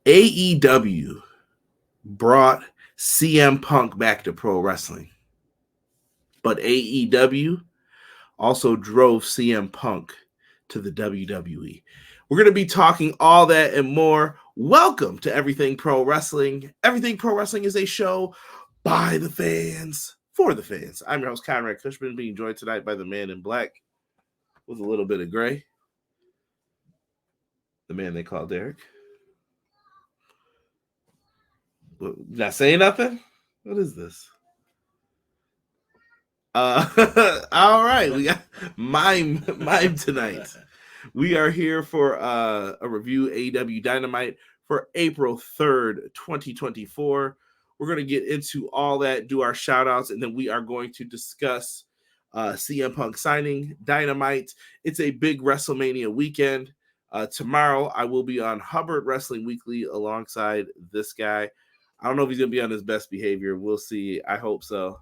AEW brought CM Punk back to pro wrestling, but AEW also drove CM Punk to the WWE. We're going to be talking all that and more. Welcome to Everything Pro Wrestling. Everything Pro Wrestling is a show by the fans, for the fans. I'm your host, Conrad Cushman, being joined tonight by the man in black with a little bit of gray, the man they call Derek. Not saying nothing? What is this? All right, we got mime tonight. We are here for a review AEW Dynamite for April 3rd, 2024. We're going to get into all that, do our shout outs, and then we are going to discuss CM Punk signing Dynamite. It's a big WrestleMania weekend. Tomorrow I will be on Hubbard Wrestling Weekly alongside this guy. I don't know if he's going to be on his best behavior. We'll see. I hope so.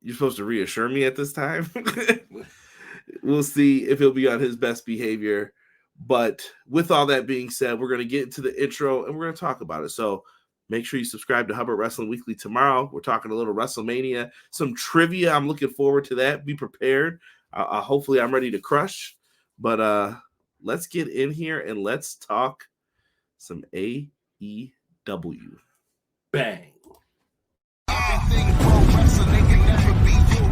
You're supposed to reassure me at this time. We'll see if he'll be on his best behavior. But with all that being said, we're going to get into the intro and we're going to talk about it. So make sure you subscribe to Hubbard Wrestling Weekly tomorrow. We're talking a little WrestleMania, some trivia. I'm looking forward to that. Be prepared. Hopefully I'm ready to crush. But let's get in here and let's talk some AEW. Bang. Everything pro wrestling, they can never be you.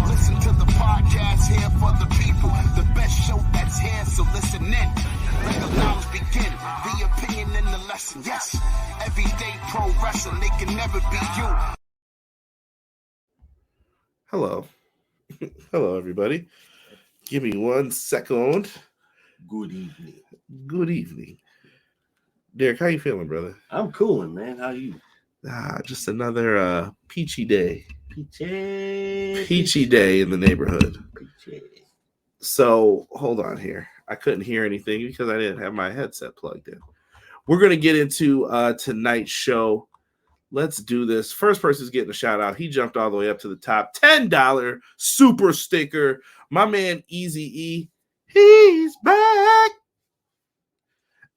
Listen to the podcast here for the people. The best show that's here, so listen in. Let the knowledge begin. The opinion and the lesson. Yes, everyday pro wrestling, they can never be you. Hello. Hello, everybody. Give me 1 second. Good evening. Good evening. Derek, how you feeling, brother? I'm cooling, man. How you? Just another peachy day. Peachy day in the neighborhood. Peachy. So, hold on here. I couldn't hear anything because I didn't have my headset plugged in. We're going to get into tonight's show. Let's do this. First person's getting a shout out. He jumped all the way up to the top. $10 super sticker. My man Easy E. He's back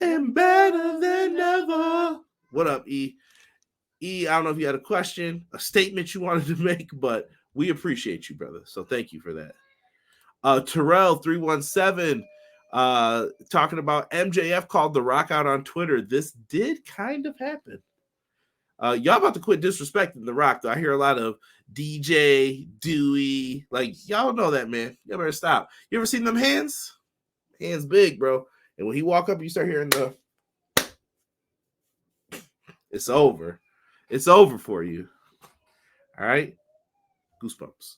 and better than ever. What up, E? E, I don't know if you had a question, a statement you wanted to make, but we appreciate you, brother. So thank you for that. Terrell 317 talking about MJF called The Rock out on Twitter. This did kind of happen. Y'all about to quit disrespecting The Rock, though. I hear a lot of DJ, Dewey. Like, y'all know that, man. Y'all better stop. You ever seen them hands? Hands big, bro. And when he walk up, you start hearing the... It's over. It's over for you. All right? Goosebumps.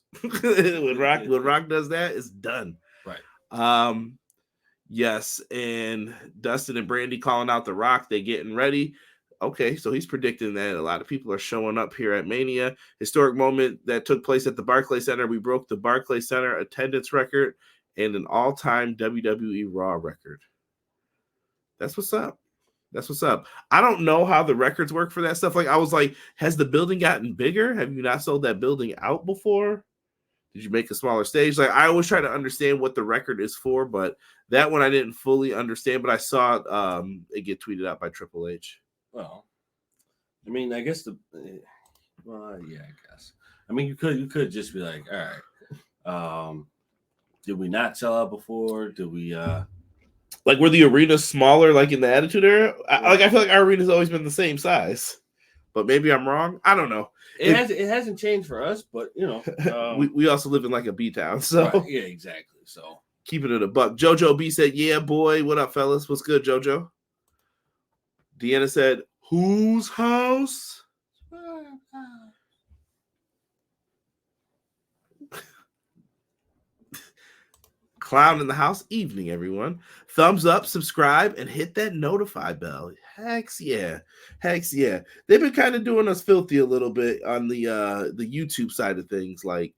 when Rock does that, it's done. Right. Yes, and Dustin and Brandy calling out The Rock. They getting ready. Okay, so he's predicting that a lot of people are showing up here at Mania. Historic moment that took place at the Barclays Center. We broke the Barclays Center attendance record and an all-time WWE Raw record. That's what's up. That's what's up. I don't know how the records work for that stuff. Like, I was like, has the building gotten bigger? Have you not sold that building out before? Did you make a smaller stage? Like, I always try to understand what the record is for, but that one I didn't fully understand, but I saw it get tweeted out by Triple H. Well, I mean, I guess yeah, I guess. I mean, you could just be like, all right, did we not sell out before? Did we like, were the arenas smaller, like in the Attitude Era? I feel like our arena's always been the same size, but maybe I'm wrong. I don't know. It hasn't changed for us, but you know, we also live in like a B town, so right, yeah, exactly. So keeping it a buck. JoJo B said, "Yeah, boy, what up, fellas? What's good, JoJo?" Deanna said, "Whose house?" Clown in the house. Evening, everyone. Thumbs up, subscribe, and hit that notify bell. Hex yeah. Hex yeah. They've been kind of doing us filthy a little bit on the YouTube side of things. Like,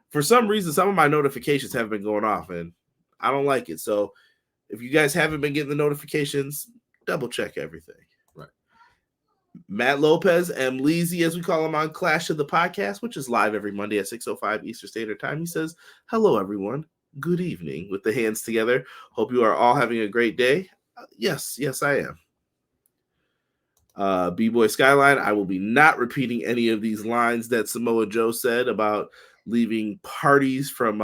for some reason, some of my notifications haven't been going off, and I don't like it. So if you guys haven't been getting the notifications, double check everything. Right. Matt Lopez, M. Leezy, as we call him on Clash of the Podcast, which is live every Monday at 6:05 Eastern Standard Time. He says, "Hello, everyone. Good evening," with the hands together. Hope you are all having a great day. Yes, I am. B-Boy Skyline, I will be not repeating any of these lines that Samoa Joe said about leaving parties from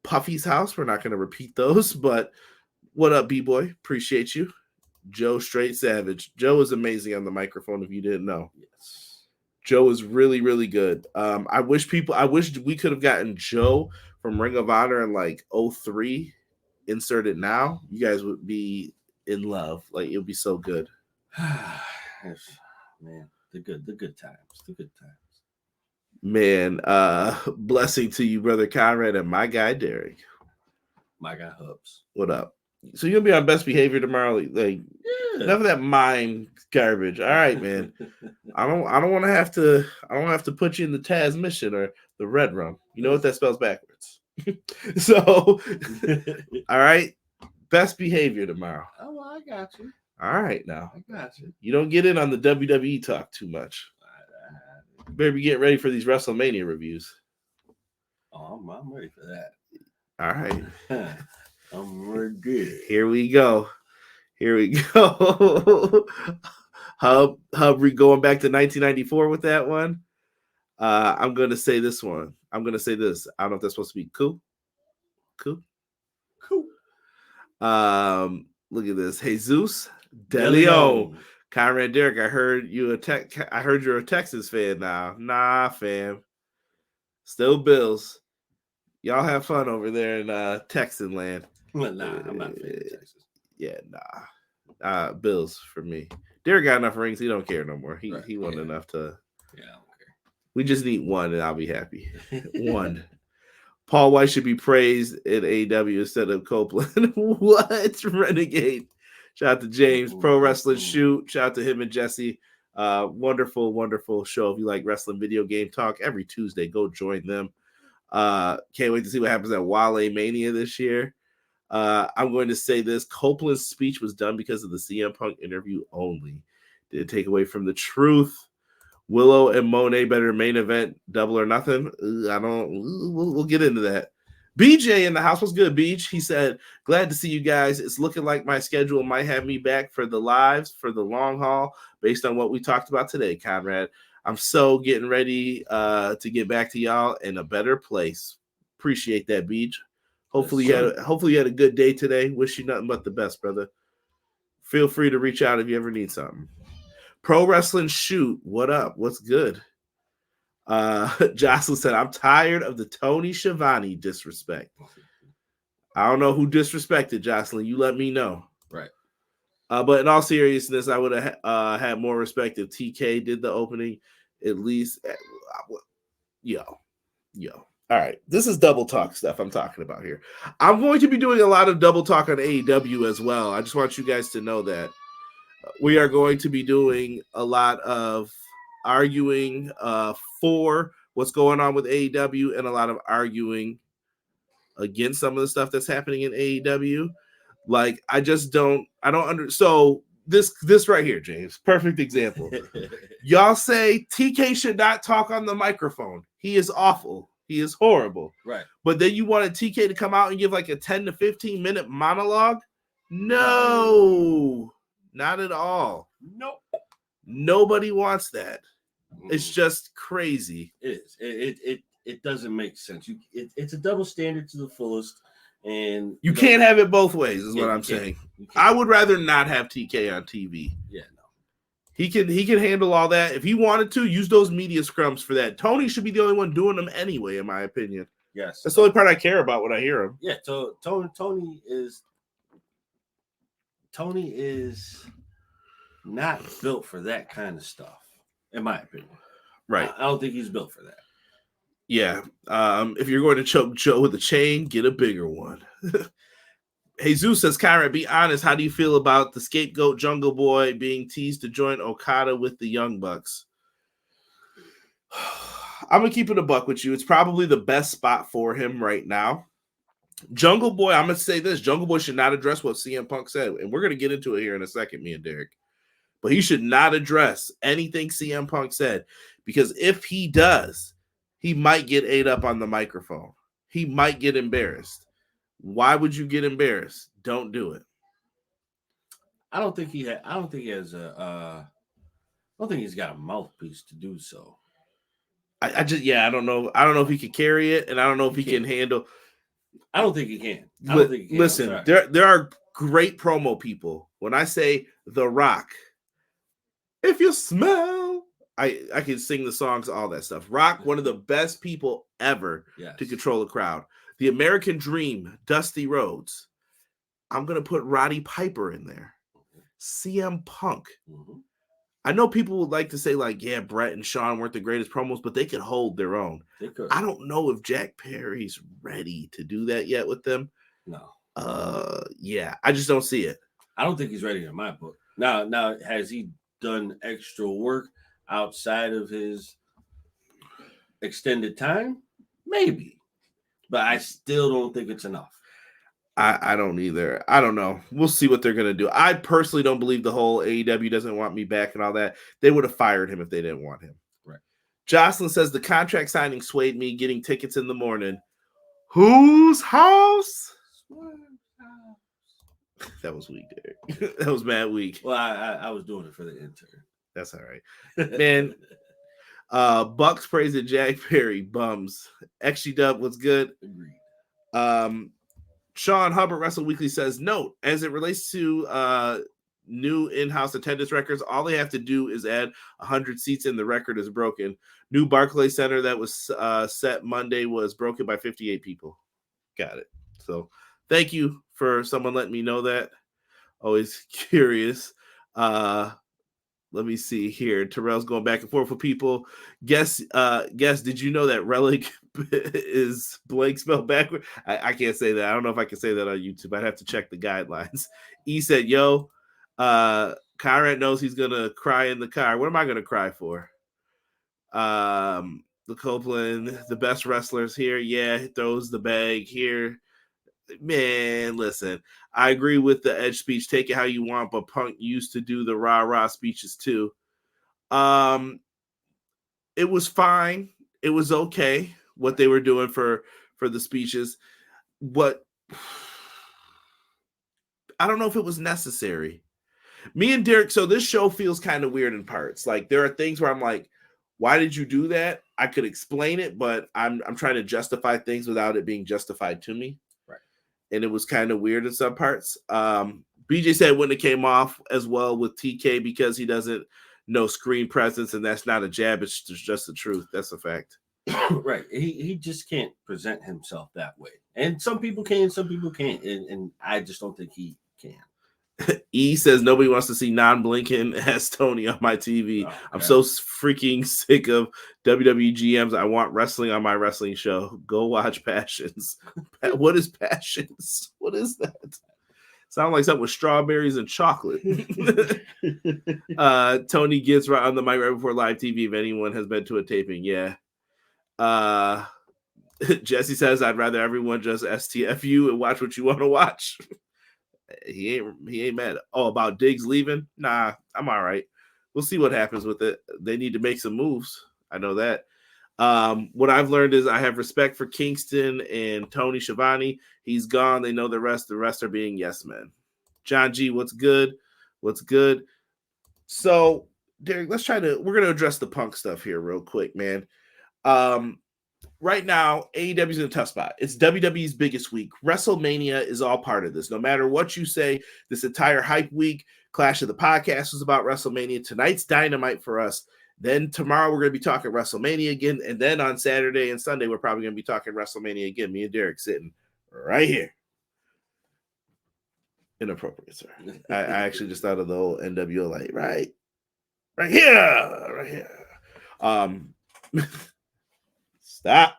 Puffy's house. We're not going to repeat those, but what up, B-Boy? Appreciate you. Joe Straight Savage. Joe is amazing on the microphone if you didn't know. Yes. Joe is really, really good. I wish we could have gotten Joe from Ring of Honor in like 03 inserted now. You guys would be in love. Like, it would be so good. Man, the good times. Man, blessing to you, brother Conrad, and my guy Derek. My guy Hobbs. What up? So you're gonna be on best behavior tomorrow? Like, enough of that mime garbage. All right, man. I don't want to have to. I don't have to put you in the Taz mission or the Red Rum. You know what that spells backwards. So, all right, best behavior tomorrow. Oh, well, I got you. All right, now I got you. You don't get in on the WWE talk too much. You better be getting ready for these WrestleMania reviews. Oh, I'm ready for that. All right. I'm ready. Here we go. Hub going back to 1994 with that one. I'm going to say this one. I'm going to say this. I don't know if that's supposed to be cool. Look at this. Jesus De Leon. Conrad Derek, I heard you're a Texas fan now. Nah, fam. Still Bills. Y'all have fun over there in Texan land. Well, nah, I'm not a fan of Texas. Yeah, nah. Bills for me. Derek got enough rings. He don't care no more. He won enough to. Yeah, I don't care. We just need one, and I'll be happy. One. Paul White should be praised in AEW instead of Copeland. What? Renegade. Shout out to James. Pro Wrestling Shoot. Shout out to him and Jesse. Wonderful, wonderful show. If you like wrestling video game talk, every Tuesday, go join them. Can't wait to see what happens at Wale Mania this year. I'm going to say this. Copeland's speech was done because of the CM Punk interview only. Didn't take away from the truth. Willow and Monet better main event, Double or Nothing. We'll get into that. BJ in the house was good, Beach. He said, glad to see you guys. It's looking like my schedule might have me back for the lives, for the long haul, based on what we talked about today, Conrad. I'm so getting ready to get back to y'all in a better place. Appreciate that, Beach. Hopefully you had a good day today. Wish you nothing but the best, brother. Feel free to reach out if you ever need something. Pro Wrestling Shoot, what up? What's good? Jocelyn said, I'm tired of the Tony Schiavone disrespect. I don't know who disrespected Jocelyn. You let me know. Right. But in all seriousness, I would have had more respect if TK did the opening. At least, yo. All right. This is double talk stuff I'm talking about here. I'm going to be doing a lot of double talk on AEW as well. I just want you guys to know that. We are going to be doing a lot of arguing for what's going on with AEW and a lot of arguing against some of the stuff that's happening in AEW. Like, so this right here, James, perfect example. Y'all say TK should not talk on the microphone. He is awful. He is horrible. Right. But then you wanted TK to come out and give like a 10 to 15 minute monologue? No. Not at all. Nope. Nobody wants that. It's just crazy. It is. It doesn't make sense. It's a double standard to the fullest, and you can't have it both ways. Is what I'm saying. I would rather not have TK on TV. Yeah, no. He can handle all that. If he wanted to, use those media scrums for that. Tony should be the only one doing them anyway, in my opinion. Yes, that's the only part I care about when I hear him. Yeah, so Tony is not built for that kind of stuff, in my opinion. Right. I don't think he's built for that. Yeah. If you're going to choke Joe with a chain, get a bigger one. Jesus says, Kyra, be honest. How do you feel about the scapegoat Jungle Boy being teased to join Okada with the Young Bucks? I'm going to keep it a buck with you. It's probably the best spot for him right now. Jungle Boy, I'm going to say this. Jungle Boy should not address what CM Punk said. And we're going to get into it here in a second, me and Derek. But he should not address anything CM Punk said. Because if he does, he might get ate up on the microphone. He might get embarrassed. Why would you get embarrassed? Don't do it. I don't think he has I don't think he's got a mouthpiece to do so. I don't know. I don't know if he can carry it, and I don't know if he can handle. I don't think he can. I don't think he can. Listen, there are great promo people. When I say The Rock, if you smell, I can sing the songs, all that stuff. Rock, one of the best people ever to control a crowd. The American Dream, Dusty Rhodes. I'm gonna put Roddy Piper in there. CM Punk. Mm-hmm. I know people would like to say, like, yeah, Brett and Sean weren't the greatest promos, but they could hold their own. They could. I don't know if Jack Perry's ready to do that yet with them. No. Yeah, I just don't see it. I don't think he's ready in my book. Now, has he done extra work outside of his extended time? Maybe. But I still don't think it's enough. I don't either. I don't know. We'll see what they're going to do. I personally don't believe the whole AEW doesn't want me back and all that. They would have fired him if they didn't want him. Right. Jocelyn says the contract signing swayed me getting tickets in the morning. Whose house? That was weak, Derek. That was mad weak. Well, I was doing it for the intern. That's all right. Man, Bucks praising Jack Perry. Bums. XG Dub, what's good? Agreed. Sean Hubbard Wrestle Weekly says, note, as it relates to new in-house attendance records, all they have to do is add 100 seats and the record is broken. New Barclays Center that was set Monday was broken by 58 people. Got it. So thank you for someone letting me know that. Always curious. Let me see here. Terrell's going back and forth with people. Guess, did you know that Relic is blank spelled backward? I can't say that. I don't know if I can say that on YouTube. I'd have to check the guidelines. E said, yo, Conrad knows he's going to cry in the car. What am I going to cry for? The Copeland, the best wrestlers here. Yeah, throws the bag here. Man, listen, I agree with the Edge speech. Take it how you want, but Punk used to do the rah-rah speeches too. It was fine. It was okay what they were doing for the speeches. What I don't know if it was necessary. Me and Derek, so this show feels kind of weird in parts. Like there are things where I'm like, why did you do that? I could explain it, but I'm trying to justify things without it being justified to me. And it was kind of weird in some parts. BJ said it wouldn't have came off as well with TK because he doesn't know screen presence, and that's not a jab. It's just the truth. That's a fact. Right. He just can't present himself that way. And some people can, some people can't. And I just don't think he can. E says nobody wants to see non-blinking as Tony on my TV. Oh, I'm so freaking sick of WWE GMs. I want wrestling on my wrestling show. Go watch Passions. What is Passions? What is that? Sound like something with strawberries and chocolate. Tony gets right on the mic right before live TV if anyone has been to a taping. Yeah. Jesse says I'd rather everyone just STF you and watch what you want to watch. He ain't mad. Oh, about Diggs leaving? Nah, I'm all right. We'll see what happens with it. They need to make some moves. I know that. What I've learned is I have respect for Kingston and Tony Schiavone. He's gone. They know the rest. The rest are being yes men. John G, what's good? What's good? So, Derek, we're going to address the Punk stuff here real quick, man. Right now, AEW is in a tough spot. It's WWE's biggest week. WrestleMania is all part of this. No matter what you say, this entire hype week, Clash of the Podcast was about WrestleMania. Tonight's Dynamite for us. Then tomorrow we're going to be talking WrestleMania again. And then on Saturday and Sunday, we're probably going to be talking WrestleMania again. Me and Derek sitting right here. Inappropriate, sir. I actually just thought of the old NWO, like, right here. Stop.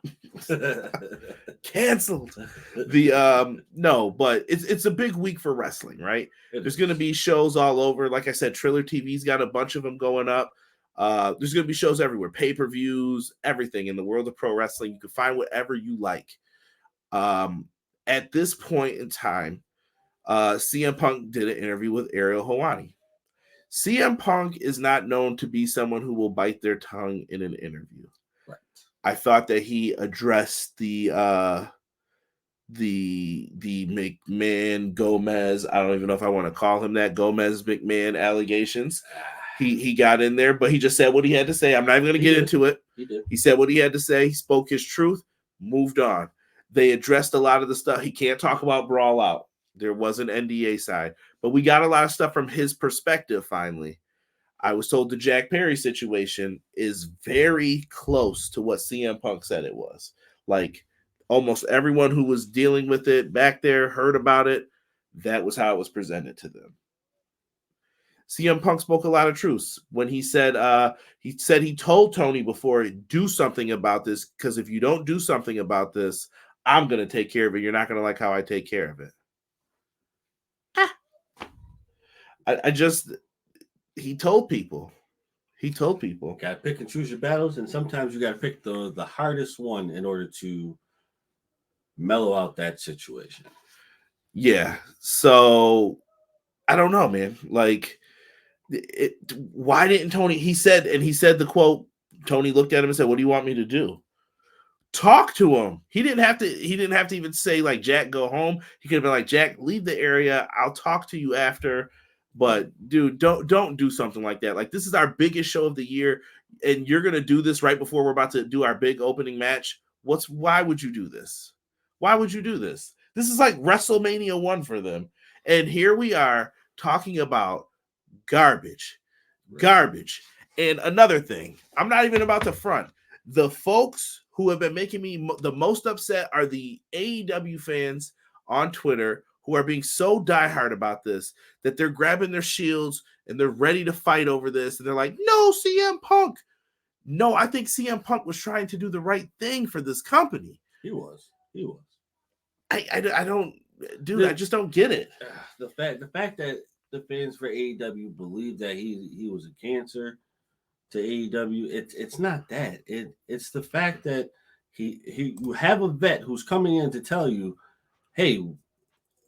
Canceled. No, but it's a big week for wrestling, right? There's going to be shows all over. Like I said, Triller TV's got a bunch of them going up. There's going to be shows everywhere, pay-per-views, everything in the world of pro wrestling. You can find whatever you like. At this point in time, CM Punk did an interview with Ariel Helwani. CM Punk is not known to be someone who will bite their tongue in an interview. I thought that he addressed the the McMahon Gomez, I don't even know if I want to call him that, Gomez McMahon allegations. He got in there, but he just said what he had to say. I'm not even going to get into it. He did. He said what he had to say. He spoke his truth, moved on. They addressed a lot of the stuff. He can't talk about Brawl Out. There was an NDA side, but we got a lot of stuff from his perspective finally. I was told the Jack Perry situation is very close to what CM Punk said it was. Like, almost everyone who was dealing with it back there heard about it. That was how it was presented to them. CM Punk spoke a lot of truths when he said he told Tony before, do something about this, because if you don't do something about this, I'm going to take care of it. You're not going to like how I take care of it. He told people. Got to pick and choose your battles, and sometimes you got to pick the hardest one in order to mellow out that situation. Yeah. So I don't know, man. Like, why didn't Tony? He said the quote. Tony looked at him and said, "What do you want me to do?" Talk to him. He didn't have to even say like, "Jack, go home." He could have been like, "Jack, leave the area. I'll talk to you after." But dude, don't do something like that. Like, this is our biggest show of the year, and you're gonna do this right before we're about to do our big opening match. Why would you do this? Why would you do this? This is like WrestleMania 1 for them. And here we are talking about garbage. And another thing, I'm not even about to front. The folks who have been making me the most upset are the AEW fans on Twitter who are being so diehard about this that they're grabbing their shields and they're ready to fight over this. And they're like, no, CM Punk. No, I think CM Punk was trying to do the right thing for this company. He was. I don't, dude, I just don't get it. The fact that the fans for AEW believe that he was a cancer to AEW, it's not that. It's the fact that you have a vet who's coming in to tell you, hey,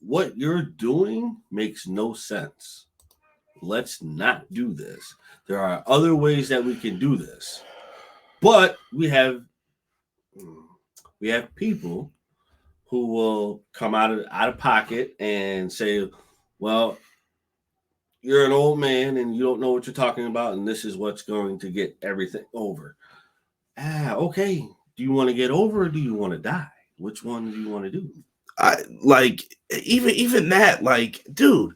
what you're doing makes no sense. Let's not do this. There are other ways that we can do this. But we have people who will come out of pocket and say, well, you're an old man and you don't know what you're talking about, and this is what's going to get everything over. Okay. Do you want to get over or do you want to die? Which one do you want to do? Even that, like, dude,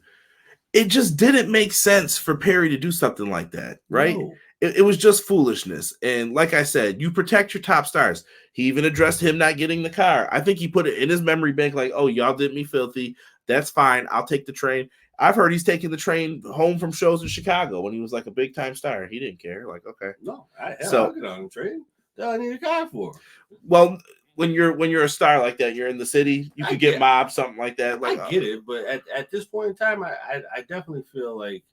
it just didn't make sense for Perry to do something like that, right? No. It was just foolishness. And like I said, you protect your top stars. He even addressed him not getting the car. I think he put it in his memory bank like, oh, y'all did me filthy. That's fine. I'll take the train. I've heard he's taking the train home from shows in Chicago when he was like a big time star. He didn't care. Like, okay. No, I'll get on the train. What I need a car for? Well, when you're a star like that, you're in the city, you could get mobbed, something like that. Like, I get it, but at this point in time, I definitely feel like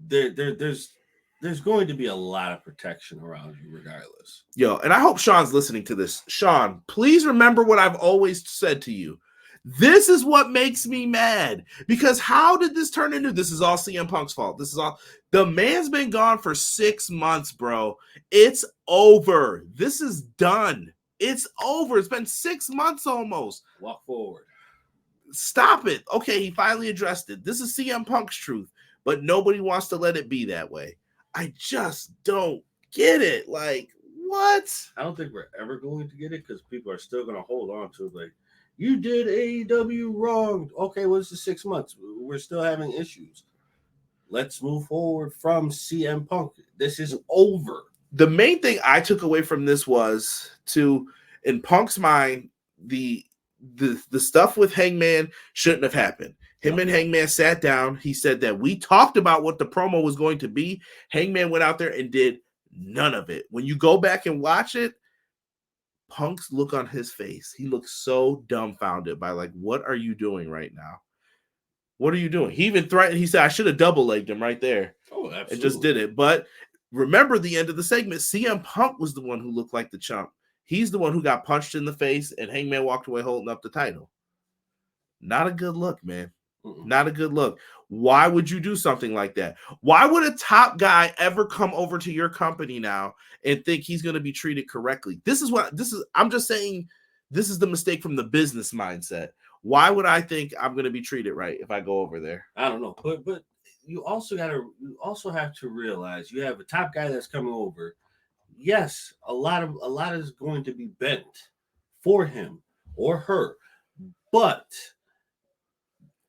there's going to be a lot of protection around you regardless. Yo, and I hope Sean's listening to this. Sean, please remember what I've always said to you. This is what makes me mad, because how did this turn into? This is all CM Punk's fault. This is all. The man's been gone for 6 months, bro. It's over. This is done. It's over. It's been 6 months almost. Walk forward. Stop it. Okay, he finally addressed it. This is CM Punk's truth, but nobody wants to let it be that way. I just don't get it. Like, what? I don't think we're ever going to get it because people are still going to hold on to it. Like, you did AEW wrong. Okay, well, it's 6 months. We're still having issues. Let's move forward from CM Punk. This is over. The main thing I took away from this was in Punk's mind, the stuff with Hangman shouldn't have happened. Him and Hangman sat down. He said that we talked about what the promo was going to be. Hangman went out there and did none of it. When you go back and watch it, Punk's look on his face, he looks so dumbfounded by like, what are you doing right now? What are you doing? He even threatened. He said, I should have double-legged him right there. Oh, absolutely. And just did it. But remember the end of the segment, CM Punk was the one who looked like the chump. He's the one who got punched in the face, and Hangman walked away holding up the title. Not a good look, man. Not a good look. Why would you do something like that? Why would a top guy ever come over to your company now and think he's going to be treated correctly? I'm just saying This is the mistake from the business mindset. Why would I think I'm going to be treated right if I go over there? I don't know, but you also have to realize you have a top guy that's coming over. Yes, a lot is going to be bent for him or her, but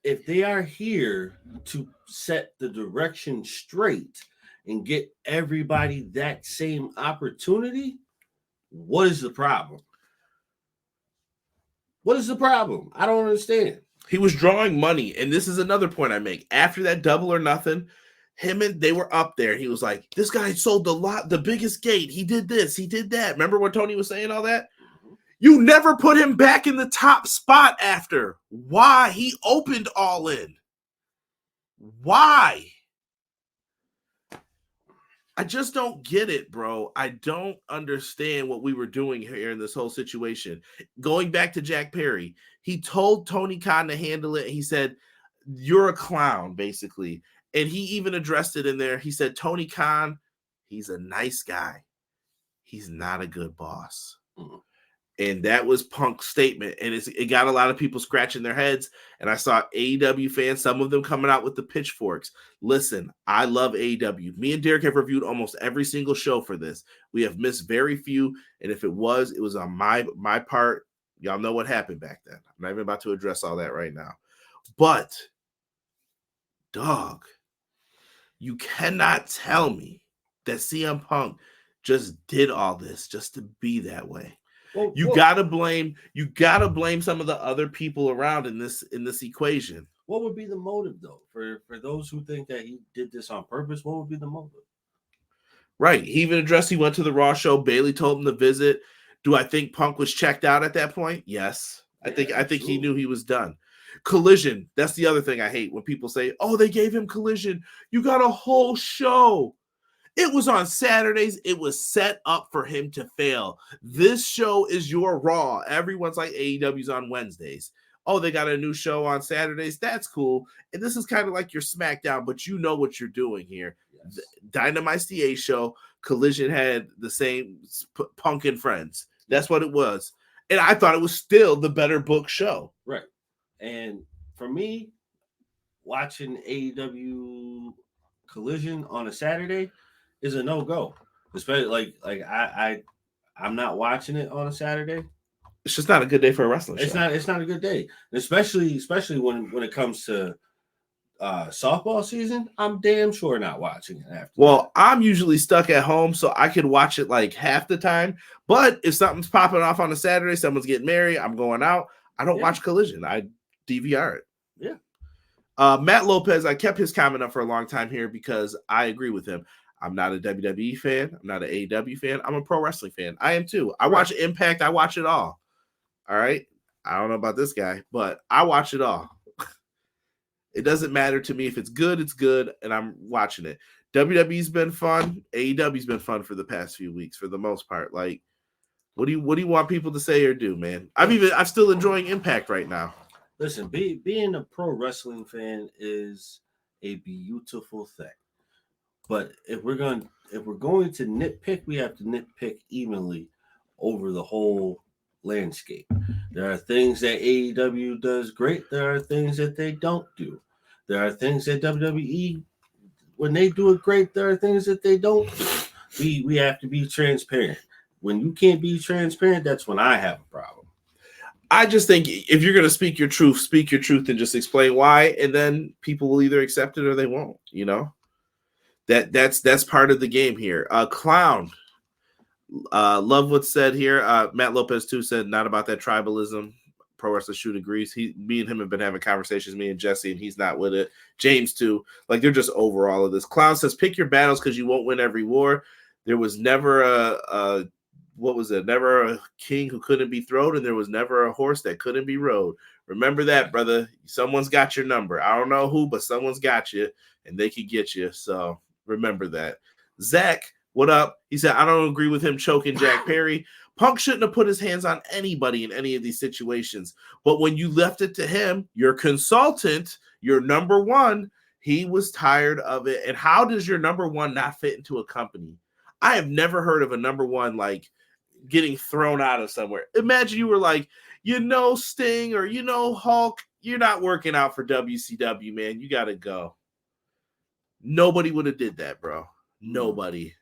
if they are here to set the direction straight and get everybody that same opportunity, what is the problem? What is the problem? I don't understand. He was drawing money, and this is another point I make. After that Double or Nothing, they were up there. He was like, this guy sold the biggest gate. He did this, he did that. Remember what Tony was saying, all that? Mm-hmm. You never put him back in the top spot after. Why? He opened All In. Why? I just don't get it, bro. I don't understand what we were doing here in this whole situation. Going back to Jack Perry, he told Tony Khan to handle it. He said, you're a clown, basically. And he even addressed it in there. He said, Tony Khan, he's a nice guy. He's not a good boss. Mm-hmm. And that was Punk's statement. And it got a lot of people scratching their heads. And I saw AEW fans, some of them coming out with the pitchforks. Listen, I love AEW. Me and Derek have reviewed almost every single show for this. We have missed very few. And if it was on my part. Y'all know what happened back then. I'm not even about to address all that right now. But, dog, you cannot tell me that CM Punk just did all this just to be that way. Well, you gotta blame some of the other people around in this equation. What would be the motive, though, for those who think that he did this on purpose? What would be the motive? Right. He even addressed. He went to the Raw show. Bayley told him to visit. Do I think Punk was checked out at that point? Yes. I think he knew he was done. Collision. That's the other thing I hate when people say, "Oh, they gave him Collision. You got a whole show." It was on Saturdays. It was set up for him to fail. This show is your Raw. Everyone's like AEW's on Wednesdays. Oh, they got a new show on Saturdays. That's cool. And this is kind of like your SmackDown, but you know what you're doing here. Yes. Dynamite's the A show. Collision had the same Punk and Friends. That's what it was. And I thought it was still the better book show. Right. And for me, watching AEW Collision on a Saturday is a no-go. Especially I'm not watching it on a Saturday. It's just not a good day for a wrestling show. It's not a good day. Especially when it comes to softball season, I'm damn sure not watching it after. Well, I'm usually stuck at home, so I could watch it like half the time. But if something's popping off on a Saturday, someone's getting married, I'm going out, I don't watch Collision. I DVR it. Yeah. Matt Lopez, I kept his comment up for a long time here because I agree with him. I'm not a WWE fan. I'm not an AEW fan. I'm a pro wrestling fan. I am too. I watch Impact. I watch it all. All right. I don't know about this guy, but I watch it all. It doesn't matter to me. If it's good, and I'm watching it. WWE's been fun. AEW's been fun for the past few weeks for the most part. Like, what do you want people to say or do, man? I'm still enjoying Impact right now. Listen, being a pro wrestling fan is a beautiful thing. But if we're going to nitpick, we have to nitpick evenly over the whole landscape. There are things that AEW does great. There are things that they don't do. There are things that WWE, when they do it great, there are things that they don't do. We have to be transparent. When you can't be transparent, that's when I have a problem. I just think if you're going to speak your truth and just explain why, and then people will either accept it or they won't, you know? That's part of the game here. Clown. Love what's said here. Matt Lopez too said not about that tribalism. Pro Wrestler Shoot agrees. Me and him have been having conversations, me and Jesse, and he's not with it. James too. Like they're just over all of this. Clown says pick your battles because you won't win every war. There was never never a king who couldn't be thrown, and there was never a horse that couldn't be rode. Remember that, brother. Someone's got your number. I don't know who, but someone's got you, and they could get you. So remember that. Zach, what up? He said, I don't agree with him choking Jack Perry. Punk shouldn't have put his hands on anybody in any of these situations. But when you left it to him, your consultant, your number one, he was tired of it. And how does your number one not fit into a company? I have never heard of a number one like getting thrown out of somewhere. Imagine you were like, Sting or Hulk, you're not working out for WCW, man. You got to go. Nobody would have did that, bro. Nobody.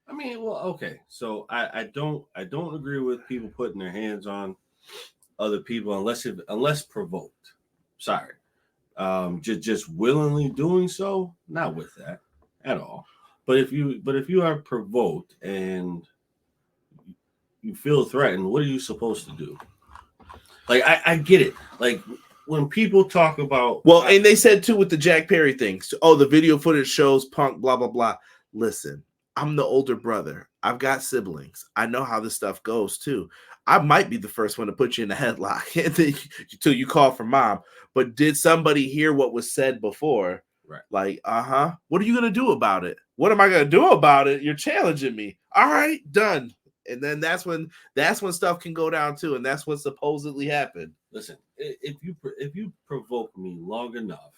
I mean, well, okay. So I don't agree with people putting their hands on other people unless provoked. Sorry. Just willingly doing so, not with that at all. But if you are provoked and you feel threatened, what are you supposed to do? Like I get it. Like when people talk about and they said too with the Jack Perry things. Oh, the video footage shows Punk, blah blah blah. Listen, I'm the older brother. I've got siblings. I know how this stuff goes too. I might be the first one to put you in a headlock until you call for mom. But did somebody hear what was said before? Right. Like, what are you gonna do about it? What am I gonna do about it? You're challenging me. All right, done. And then that's when stuff can go down too, and that's what supposedly happened. Listen, if you provoke me long enough,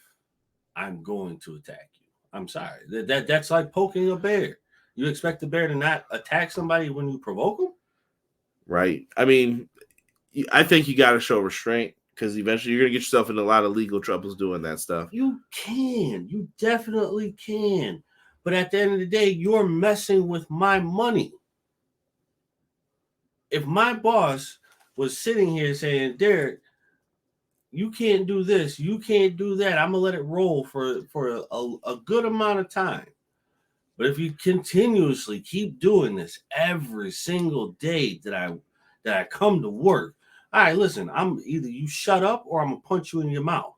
I'm going to attack you. I'm sorry. That's like poking a bear. You expect the bear to not attack somebody when you provoke them? Right. I mean, I think you got to show restraint because eventually you're going to get yourself in a lot of legal troubles doing that stuff. You can. You definitely can. But at the end of the day, you're messing with my money. If my boss was sitting here saying, Derek, you can't do this, you can't do that, I'm going to let it roll for a good amount of time. But if you continuously keep doing this every single day that I come to work, all right, listen, I'm either you shut up or I'm going to punch you in your mouth.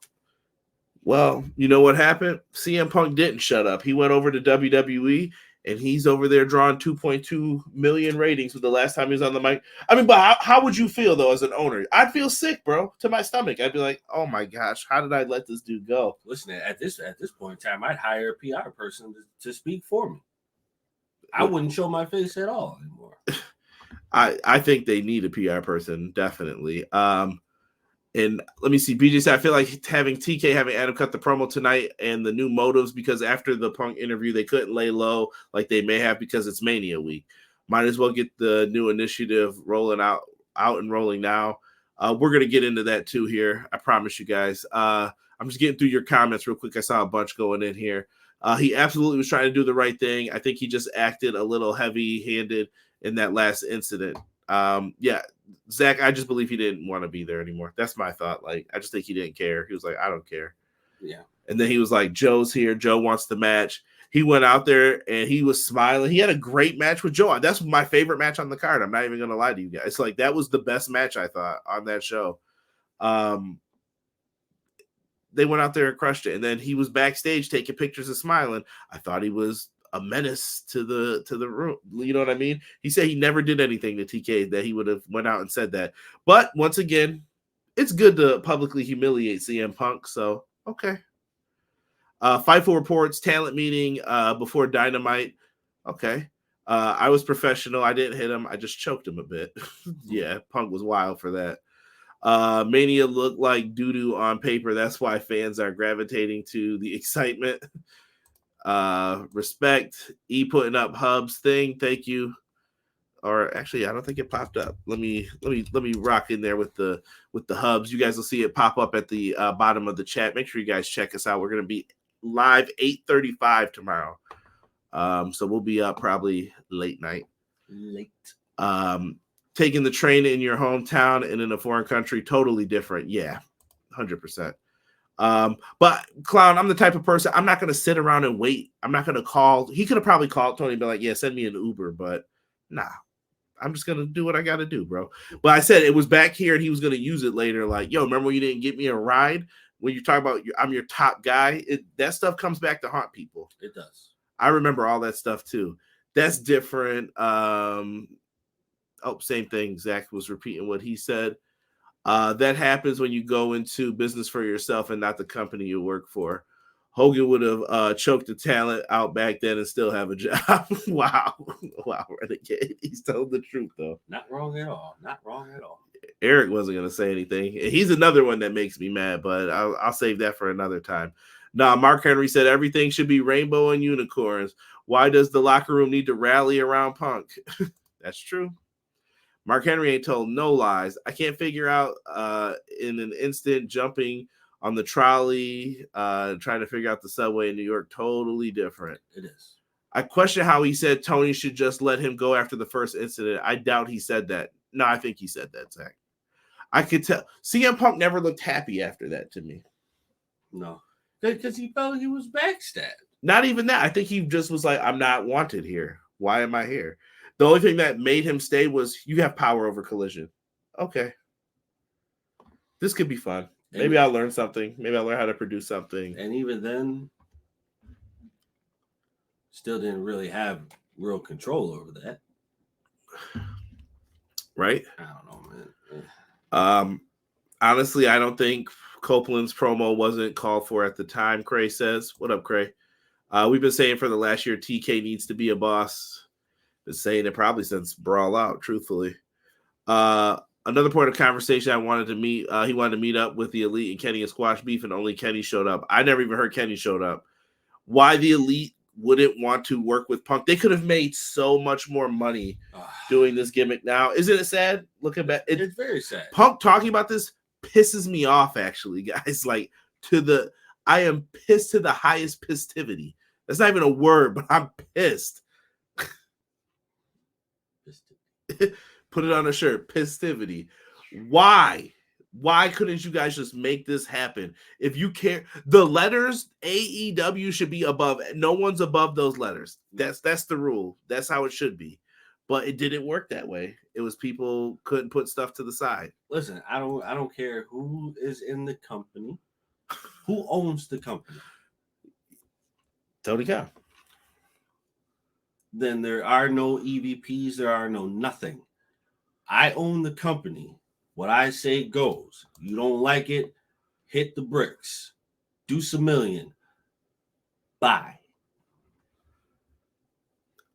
Well, you know what happened? CM Punk didn't shut up. He went over to WWE, and he's over there drawing 2.2 million ratings with the last time he was on the mic. I mean, but how would you feel, though, as an owner? I'd feel sick, bro, to my stomach. I'd be like, oh, my gosh, how did I let this dude go? Listen, at this point in time, I'd hire a PR person to speak for me. I wouldn't show my face at all anymore. I think they need a PR person, definitely. And let me see, BJ said, I feel like having Adam cut the promo tonight and the new motives, because after the Punk interview, they couldn't lay low like they may have because it's Mania week. Might as well get the new initiative rolling out and rolling now. We're going to get into that too here. I promise you guys. I'm just getting through your comments real quick. I saw a bunch going in here. He absolutely was trying to do the right thing. I think he just acted a little heavy-handed in that last incident. Yeah, Zach, I just believe he didn't want to be there anymore. That's my thought. Like, I just think he didn't care. He was like, I don't care. Yeah. And then he was like, Joe's here. Joe wants the match. He went out there and he was smiling. He had a great match with Joe. That's my favorite match on the card. I'm not even going to lie to you guys. It's like, that was the best match, I thought, on that show. They went out there and crushed it. And then he was backstage taking pictures and smiling. I thought he was a menace to the room. You know what I mean? He said he never did anything to TK that he would have went out and said that. But once again, it's good to publicly humiliate CM Punk. So, okay. Fightful reports, talent meeting before Dynamite. Okay. I was professional. I didn't hit him. I just choked him a bit. Yeah, Punk was wild for that. Mania looked like doo-doo on paper. That's why fans are gravitating to the excitement. Respect. E putting up Hubs thing. Thank you. Or actually, I don't think it popped up. Let me rock in there with the Hubs. You guys will see it pop up at the bottom of the chat. Make sure you guys check us out. We're gonna be live 8:35 tomorrow. So we'll be up probably late night. Taking the train in your hometown and in a foreign country, totally different. Yeah, 100%. But Clown, I'm the type of person, I'm not going to sit around and wait. I'm not going to call. He could have probably called Tony and be like, yeah, send me an Uber, but nah, I'm just going to do what I got to do, bro. But I said it was back here and he was going to use it later. Like, yo, remember when you didn't get me a ride? When you talk about I'm your top guy, that stuff comes back to haunt people. It does. I remember all that stuff too. That's different. Same thing. Zach was repeating what he said. That happens when you go into business for yourself and not the company you work for. Hogan would have choked the talent out back then and still have a job. Wow, Renegade. He's telling the truth, though. Not wrong at all. Not wrong at all. Eric wasn't going to say anything. He's another one that makes me mad, but I'll save that for another time. Nah, Mark Henry said everything should be rainbow and unicorns. Why does the locker room need to rally around Punk? That's true. Mark Henry ain't told no lies. I can't figure out in an instant jumping on the trolley, trying to figure out the subway in New York. Totally different. It is. I question how he said Tony should just let him go after the first incident. I doubt he said that. No, I think he said that, Zach. I could tell. CM Punk never looked happy after that to me. No. Because he felt he was backstabbed. Not even that. I think he just was like, I'm not wanted here. Why am I here? The only thing that made him stay was you have power over Collision. Okay. This could be fun. Maybe I'll learn something. Maybe I'll learn how to produce something. And even then, still didn't really have real control over that. Right? I don't know, man. Honestly, I don't think Copeland's promo wasn't called for at the time, Cray says. What up, Cray? We've been saying for the last year TK needs to be a boss. Been saying it probably since Brawl Out, truthfully. Another point of conversation I wanted to meet, he wanted to meet up with the Elite and Kenny and squash beef, and only Kenny showed up. I never even heard Kenny showed up. Why the Elite wouldn't want to work with Punk? They could have made so much more money doing this gimmick now. Isn't it sad? Looking back, it's very sad. Punk talking about this pisses me off, actually, guys. Like, I am pissed to the highest pistivity. That's not even a word, but I'm pissed. Put it on a shirt. Pistivity. Why? Why couldn't you guys just make this happen? If you care, the letters AEW should be above. No one's above those letters. That's the rule. That's how it should be. But it didn't work that way. It was people couldn't put stuff to the side. Listen, I don't care who is in the company, who owns the company. Tony Khan. Then there are no EVPs. There are no nothing. I own the company. What I say goes. You don't like it, hit the bricks. Deuce a million. Bye.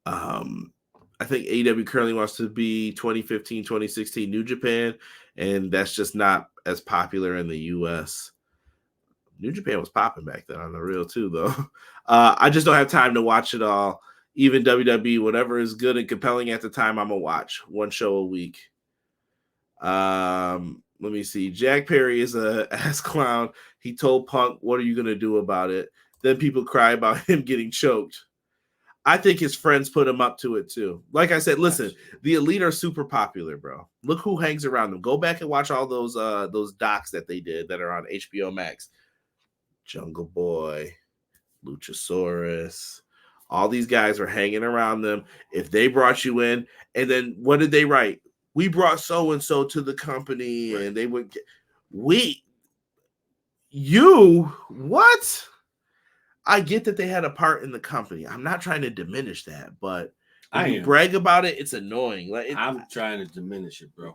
I think AEW currently wants to be 2015, 2016 New Japan, and that's just not as popular in the US. New Japan was popping back then on the real too, though. I just don't have time to watch it all. Even WWE, whatever is good and compelling at the time, I'm gonna watch one show a week. Let me see. Jack Perry is a ass clown. He told Punk, "What are you gonna do about it?" Then people cry about him getting choked. I think his friends put him up to it too. Like I said, listen, the Elite are super popular, bro. Look who hangs around them. Go back and watch all those docs that they did that are on HBO Max. Jungle Boy, Luchasaurus. All these guys were hanging around them. If they brought you in, and then what did they write? We brought so-and-so to the company, right. And they would get, what? I get that they had a part in the company. I'm not trying to diminish that, but when you brag about it, it's annoying. Like I'm trying to diminish it, bro.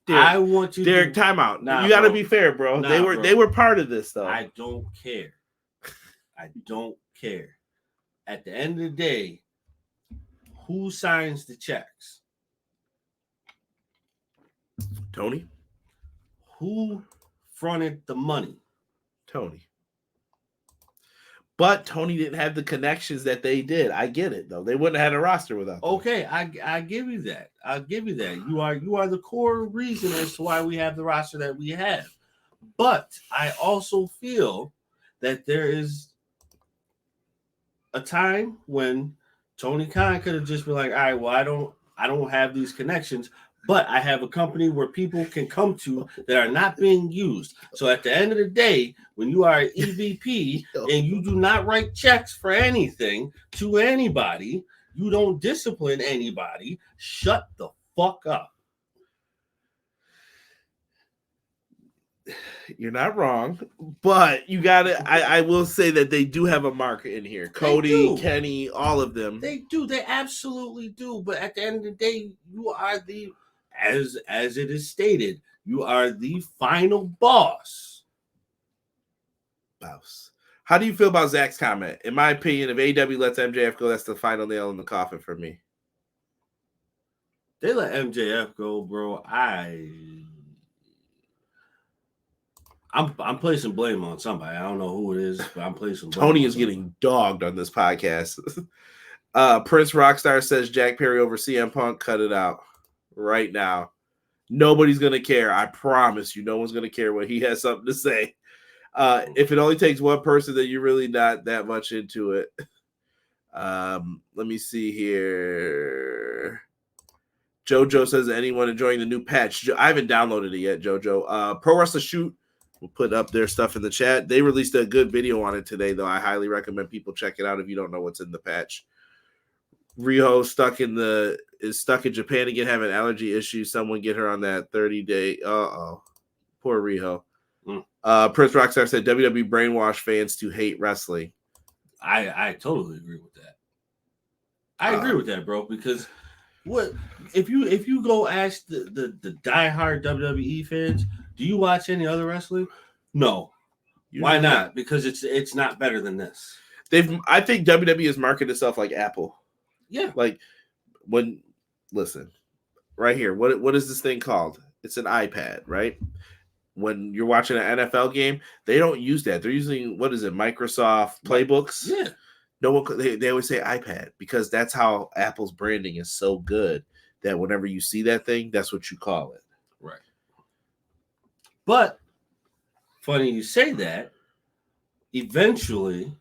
Derek, I want you, Derek. Timeout. You got to be fair, bro. They were part of this, though. I don't care. I don't care. At the end of the day, who signs the checks? Tony. Who fronted the money? Tony. But Tony didn't have the connections that they did. I get it, though. They wouldn't have had a roster without them. Okay, I give you that. I'll give you that. You are the core reason as to why we have the roster that we have. But I also feel that there is a time when Tony Khan could have just been like, all right, well, I don't have these connections, but I have a company where people can come to that are not being used. So at the end of the day, when you are an EVP and you do not write checks for anything to anybody, you don't discipline anybody, shut the fuck up. You're not wrong, but you gotta. I will say that they do have a market in here. Cody, Kenny, all of them. They do. They absolutely do. But at the end of the day, you are the, as it is stated, you are the final boss. How do you feel about Zach's comment? In my opinion, if AEW lets MJF go, that's the final nail in the coffin for me. They let MJF go, bro. I'm placing blame on somebody. I don't know who it is, but I'm placing blame. Tony is getting dogged on this podcast. Prince Rockstar says Jack Perry over CM Punk. Cut it out. right now. Nobody's going to care. I promise you, no one's going to care when he has something to say. If it only takes one person, then you're really not that much into it. Let me see here. JoJo says, anyone enjoying the new patch? I haven't downloaded it yet, JoJo. Pro Wrestler Shoot will put up their stuff in the chat. They released a good video on it today, though. I highly recommend people check it out if you don't know what's in the patch. Riho is stuck in Japan again, having allergy issues. Someone get her on that 30-day. Poor Riho. Prince Rockstar said WWE brainwash fans to hate wrestling. I totally agree with that. I agree with that, bro. Because what if you go ask the diehard WWE fans, do you watch any other wrestling? No. Why not? Because it's not better than this. I think WWE has marketed itself like Apple. Yeah. Like listen, right here. What is this thing called? It's an iPad, right? When you're watching an NFL game, they don't use that. They're using, what is it, Microsoft Playbooks? Yeah. No one. They always say iPad because that's how Apple's branding is so good that whenever you see that thing, that's what you call it. Right. But funny you say that. Eventually,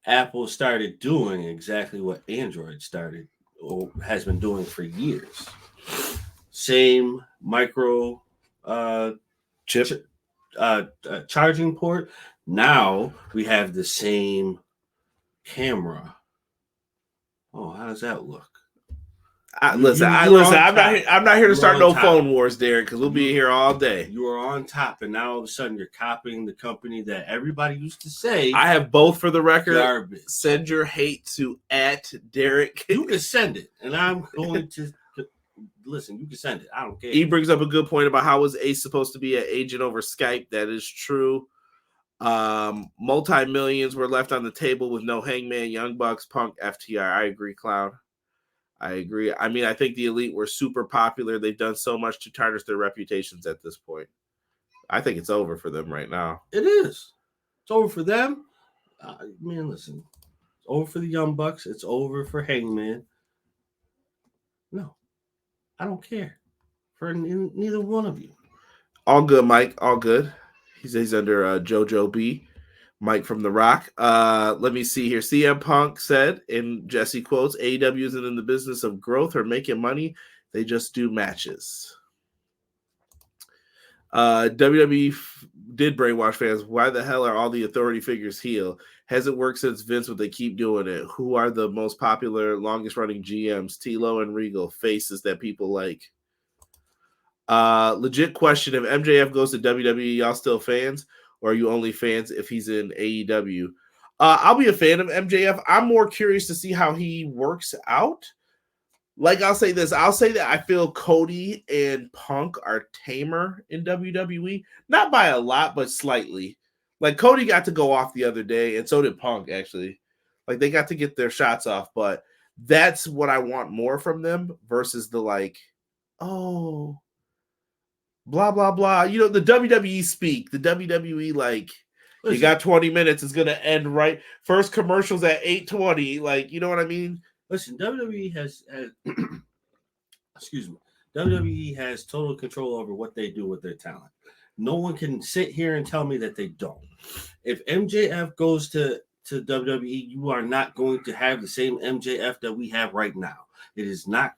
Apple started doing exactly what Android started or has been doing for years. Same micro chip charging port. Now we have the same camera. Oh, how does that look? I'm not here to start no phone wars, Derek, because we'll be here all day. You are on top, and now all of a sudden you're copying the company that everybody used to say. I have both for the record. Garbage. Send your hate to @Derek. You can send it, and I'm going to listen. You can send it. I don't care. He brings up a good point about how was Ace supposed to be an agent over Skype. That is true. Multi-millions were left on the table with no Hangman, Young Bucks, Punk, FTR. I agree, Clown. I agree. I mean, I think the Elite were super popular. They've done so much to tarnish their reputations at this point. I think it's over for them right now. It is. It's over for them. Man, listen. It's over for the Young Bucks. It's over for Hangman. No. I don't care for neither one of you. All good, Mike. All good. He's under JoJo B. Mike from The Rock. Let me see here. CM Punk said, in Jesse quotes, AEW isn't in the business of growth or making money. They just do matches. WWE did brainwash fans. Why the hell are all the authority figures heel? Hasn't worked since Vince, but they keep doing it. Who are the most popular, longest running GMs? T-Lo and Regal, faces that people like. Legit question. If MJF goes to WWE, y'all still fans? Or are you only fans if he's in AEW? I'll be a fan of MJF. I'm more curious to see how he works out. Like, I'll say this. I'll say that I feel Cody and Punk are tamer in WWE. Not by a lot, but slightly. Like, Cody got to go off the other day, and so did Punk, actually. Like, they got to get their shots off, but that's what I want more from them versus the, like, oh, blah, blah, blah. You know, the WWE speak. The WWE, like, listen, you got 20 minutes. It's going to end right. First commercials at 8:20. Like, you know what I mean? Listen, WWE has excuse me. WWE has total control over what they do with their talent. No one can sit here and tell me that they don't. If MJF goes to WWE, you are not going to have the same MJF that we have right now. It's not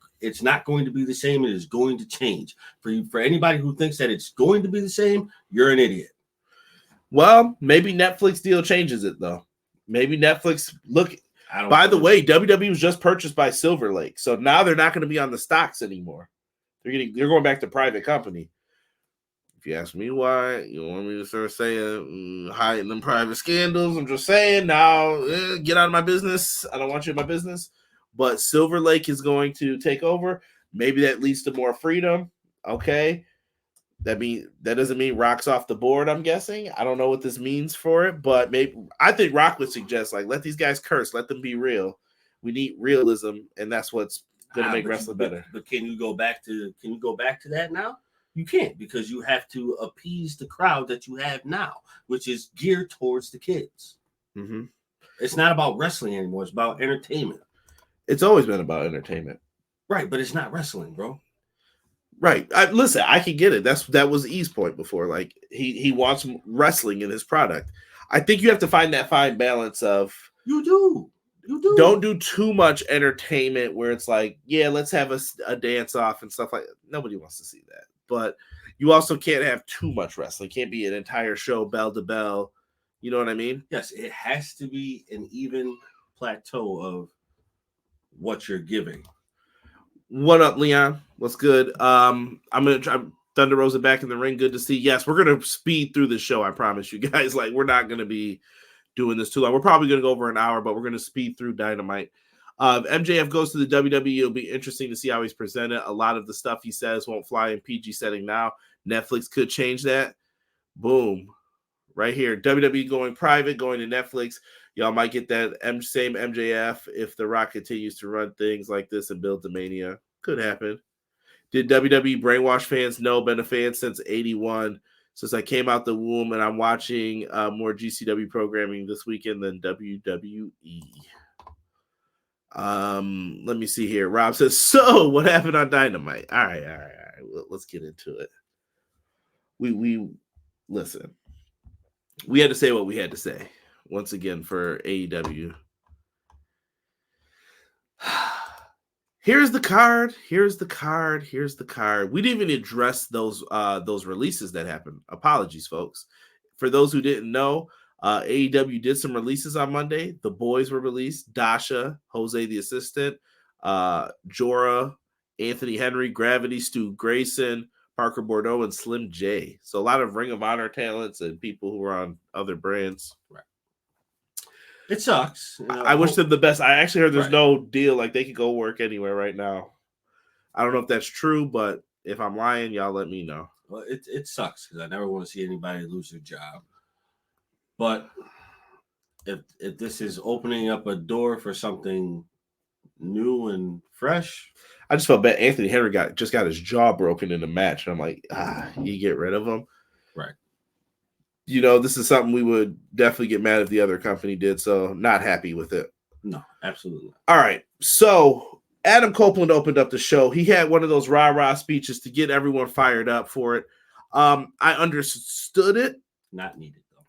going to be the same. It is going to change. For anybody who thinks that it's going to be the same, you're an idiot. Well, maybe Netflix deal changes it, though. Maybe Netflix look. By the way, WWE was just purchased by Silver Lake, so now they're not going to be on the stocks anymore. They're going back to private company. If you ask me why, you want me to start saying hiding them private scandals? I'm just saying now, get out of my business. I don't want you in my business. But Silver Lake is going to take over. Maybe that leads to more freedom. Okay. That doesn't mean Rock's off the board, I'm guessing. I don't know what this means for it, but maybe I think Rock would suggest, like, let these guys curse, let them be real. We need realism, and that's what's going to make wrestling better. But can you go back to that now? You can't, because you have to appease the crowd that you have now, which is geared towards the kids. Mm-hmm. It's not about wrestling anymore. It's about entertainment. It's always been about entertainment. Right, but it's not wrestling, bro. Right. Listen, I can get it. That was E's point before. Like he wants wrestling in his product. I think you have to find that fine balance of You do. don't do too much entertainment where it's like, yeah, let's have a dance off and stuff like that. Nobody wants to see that. But you also can't have too much wrestling. It can't be an entire show bell to bell. You know what I mean? Yes, it has to be an even plateau of what you're giving. What up, Leon? What's good? I'm gonna try Thunder Rosa back in the ring. Good to see. Yes, we're gonna speed through the show. I promise you guys. Like, we're not gonna be doing this too long. We're probably gonna go over an hour, but we're gonna speed through Dynamite. If MJF goes to the WWE, it'll be interesting to see how he's presented. A lot of the stuff he says won't fly in PG setting now. Netflix could change that. Boom, right here. WWE going private, going to Netflix. Y'all might get that same MJF if The Rock continues to run things like this and build the Mania. Could happen. Did WWE brainwash fans? No, been a fan since 81. Since I came out the womb, and I'm watching more GCW programming this weekend than WWE. Let me see here. Rob says, so what happened on Dynamite? All right. Let's get into it. We listen. We had to say what we had to say once again for AEW. Here's the card. We didn't even address those releases that happened. Apologies, folks. For those who didn't know, AEW did some releases on Monday. The Boys were released. Dasha, Jose the Assistant, Jorah, Anthony Henry, Gravity, Stu Grayson, Parker Bordeaux, and Slim J. So a lot of Ring of Honor talents and people who are on other brands. Right. It sucks. I wish them the best. I actually heard there's no deal. Like, they could go work anywhere right now. I don't know if that's true, but if I'm lying, y'all let me know. Well, it sucks because I never want to see anybody lose their job. But if this is opening up a door for something new and fresh, I just felt bad. Anthony Henry just got his jaw broken in the match. And I'm like, you get rid of him? Right. You know, this is something we would definitely get mad if the other company did. So not happy with it. No, absolutely. All right. So Adam Copeland opened up the show. He had one of those rah-rah speeches to get everyone fired up for it. I understood it. Not needed, though.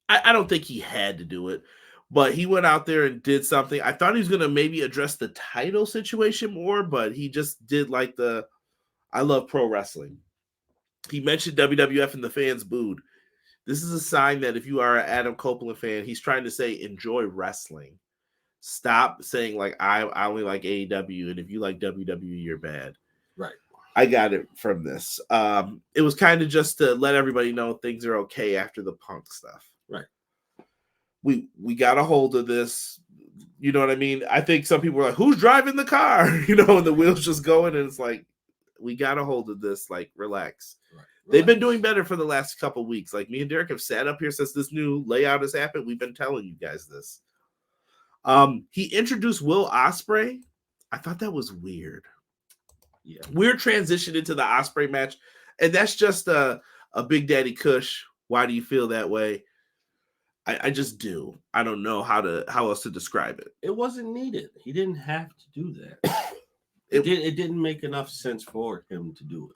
I don't think he had to do it, but he went out there and did something. I thought he was going to maybe address the title situation more, but he just did like I love pro wrestling. He mentioned WWF and the fans booed. This is a sign that if you are an Adam Copeland fan, he's trying to say, enjoy wrestling. Stop saying, like, I only like AEW, and if you like WWE, you're bad. Right. I got it from this. It was kind of just to let everybody know things are okay after the Punk stuff. Right. We got a hold of this. You know what I mean? I think some people were like, who's driving the car? You know, and the wheels just going, and it's like, we got a hold of this. Like, relax. Right. They've been doing better for the last couple of weeks. Like, me and Derek have sat up here since this new layout has happened. We've been telling you guys this. He introduced Will Ospreay. I thought that was weird. Yeah. Weird transition into the Ospreay match. And that's just a Big Daddy Kush. Why do you feel that way? I just do. I don't know how else to describe it. It wasn't needed. He didn't have to do that. It didn't make enough sense for him to do it.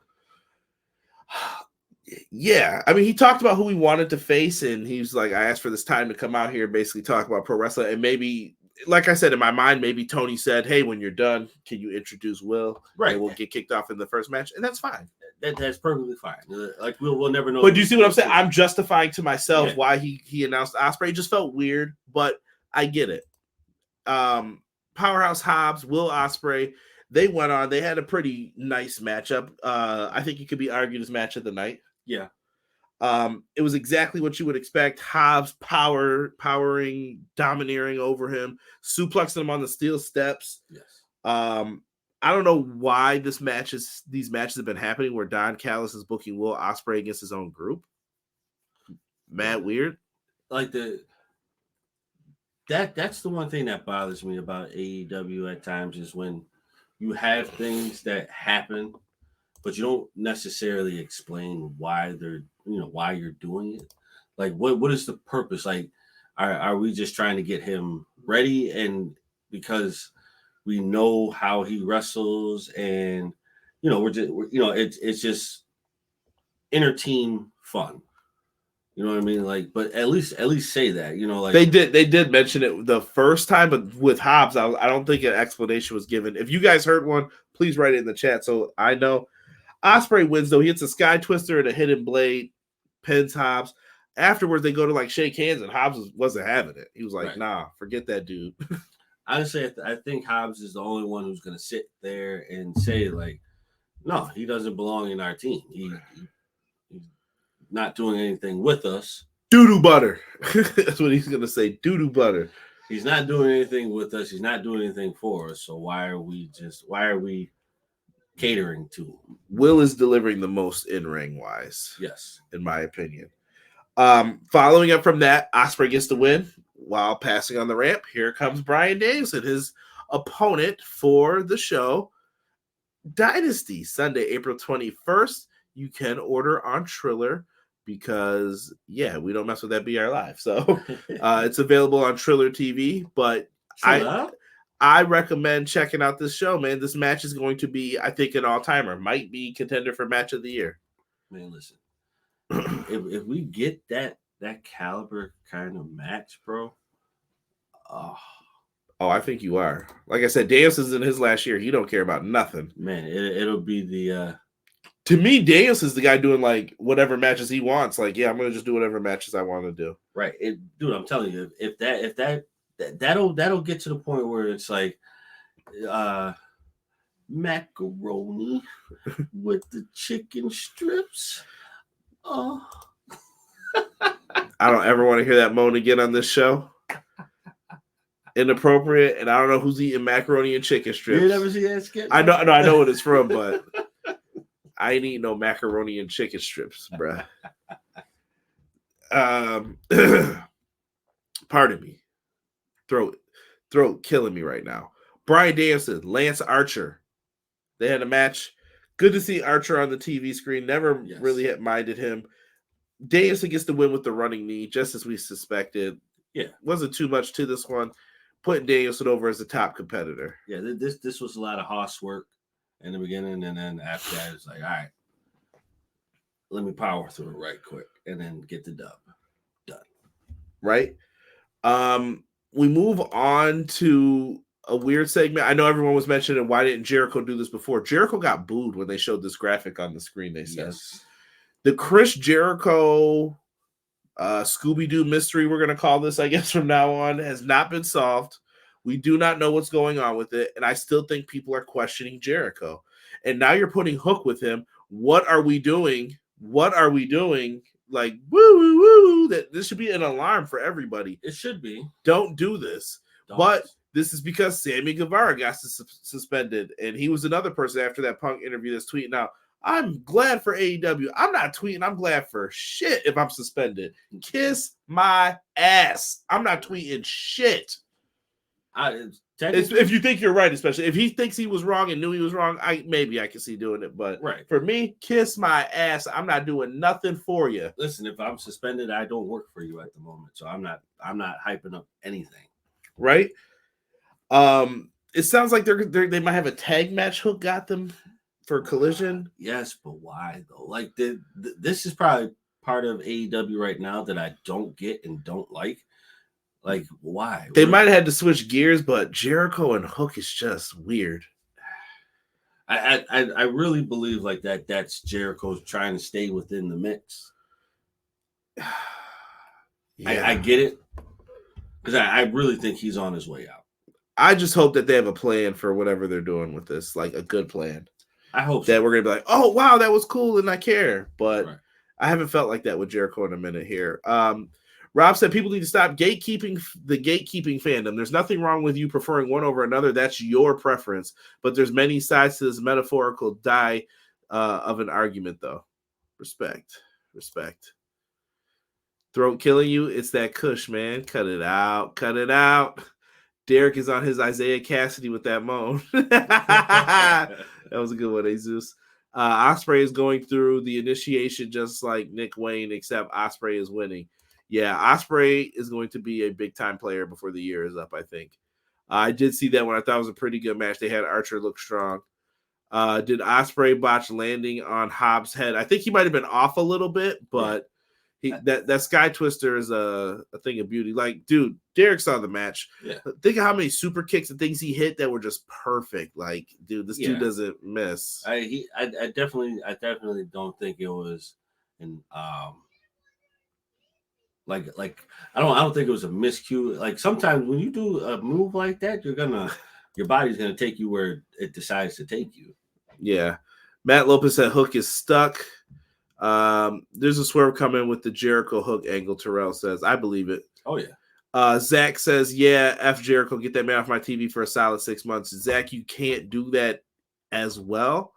Yeah, I mean, he talked about who he wanted to face, and he was like, I asked for this time to come out here and basically talk about pro wrestling. And maybe, like I said, in my mind, maybe Tony said, hey, when you're done, can you introduce Will? Right. And we'll get kicked off in the first match. And that's fine. That's perfectly fine. Like, we'll never know. But do you see what I'm saying? I'm justifying to myself why he announced Ospreay. It just felt weird, but I get it. Powerhouse Hobbs, Will Ospreay, they went on. They had a pretty nice matchup. I think it could be argued as match of the night. Yeah. It was exactly what you would expect. Hobbs powering, domineering over him, suplexing him on the steel steps. Yes. I don't know why these matches have been happening where Don Callis is booking Will Ospreay against his own group. Mad weird. Like that's the one thing that bothers me about AEW at times is when you have things that happen, but you don't necessarily explain why why you're doing it. Like, what is the purpose? Like, are we just trying to get him ready? And because we know how he wrestles and it's just inner team fun. You know what I mean? Like, but at least say that, like they did mention it the first time, but with Hobbs, I don't think an explanation was given. If you guys heard one, please write it in the chat so I know. Ospreay wins though. He hits a sky twister and a hidden blade, pins Hobbs. Afterwards, they go to like shake hands, and Hobbs wasn't having it. He was like, Right. "Nah, forget that dude." Honestly, I think Hobbs is the only one who's going to sit there and say like, no, he doesn't belong in our team. He's not doing anything with us. Doo-doo butter. That's what he's going to say. Doo-doo butter. He's not doing anything with us. He's not doing anything for us. So why are we catering to him? Will is delivering the most in-ring wise. Yes. In my opinion. Following up from that, Ospreay gets the win while passing on the ramp. Here comes Bryan Danielson, his opponent for the show. Dynasty, Sunday, April 21st. You can order on Triller because, we don't mess with that BR Live. So it's available on Triller TV. But I recommend checking out this show, man. This match is going to be, I think, an all-timer. Might be contender for match of the year. Man, listen. if we get that caliber kind of match, bro. Oh, I think you are. Like I said, Danielson's in his last year. He don't care about nothing. Man, it'll be the to me, Danielson's the guy doing like whatever matches he wants. Like, I'm gonna just do whatever matches I want to do. Right. Dude, I'm telling you, if that'll get to the point where it's like macaroni with the chicken strips. Oh, I don't ever want to hear that moan again on this show. Inappropriate, and I don't know who's eating macaroni and chicken strips. You never see that skit? I know what it's from, but I ain't eating no macaroni and chicken strips, bruh. Pardon me. Throat killing me right now. Bryan Danielson, Lance Archer. They had a match. Good to see Archer on the TV screen. Never really had minded him. Danielson gets the win with the running knee, just as we suspected. Yeah. Wasn't too much to this one. Putting Danielson over as a top competitor. Yeah, this was a lot of hoss work in the beginning, and then after that, it's like, all right, let me power through it right quick, and then get the dub. Done. Right? We move on to a weird segment. I know everyone was mentioning why didn't Jericho do this before. Jericho got booed when they showed this graphic on the screen, they said. Yes. The Chris Jericho Scooby-Doo mystery, we're going to call this, I guess, from now on, has not been solved. We do not know what's going on with it, and I still think people are questioning Jericho. And now you're putting Hook with him. What are we doing? Like, woo. This should be an alarm for everybody. It should be. Don't do this. But this is because Sammy Guevara got suspended, and he was another person after that Punk interview that's tweeting out, I'm glad for AEW. I'm not tweeting. I'm glad for shit if I'm suspended. Kiss my ass. I'm not tweeting shit. If you think you're right, especially if he thinks he was wrong and knew he was wrong, maybe I can see doing it. But for me, kiss my ass. I'm not doing nothing for you. Listen, if I'm suspended, I don't work for you at the moment, so I'm not hyping up anything. Right? It sounds like they might have a tag match. Hook got them for Collision. Yes, but why though? Like this is probably part of AEW right now that I don't get and don't like. Like, why? They might have had to switch gears, but Jericho and Hook is just weird. I really believe like that's Jericho's trying to stay within the mix. Yeah. I get it. Because I really think he's on his way out. I just hope that they have a plan for whatever they're doing with this, like a good plan. I hope that we're going to be like, oh, wow, that was cool and I care. But I haven't felt like that with Jericho in a minute here. Rob said people need to stop gatekeeping fandom. There's nothing wrong with you preferring one over another. That's your preference. But there's many sides to this metaphorical die of an argument, though. Respect. Throat killing you. It's that Kush, man. Cut it out. Derek is on his Isaiah Cassidy with that moan. That was a good one, Jesus. Ospreay is going through the initiation just like Nick Wayne, except Ospreay is winning. Yeah, Ospreay is going to be a big-time player before the year is up, I think. I did see that one. I thought it was a pretty good match. They had Archer look strong. Did Ospreay botch landing on Hobbs' head? I think he might have been off a little bit, but that Sky Twister is a thing of beauty. Like, dude, Derek saw the match. Yeah. Think of how many super kicks and things he hit that were just perfect. Like, dude, this dude doesn't miss. I definitely don't think it was an like I don't think it was a miscue. Like sometimes when you do a move like that, your body's gonna take you where it decides to take you. Yeah. Matt Lopez said Hook is stuck. There's a Swerve coming with the Jericho Hook angle, Terrell says. I believe it. Oh, yeah. Zach says, yeah, F Jericho, get that man off my TV for a solid 6 months. Zach, you can't do that as well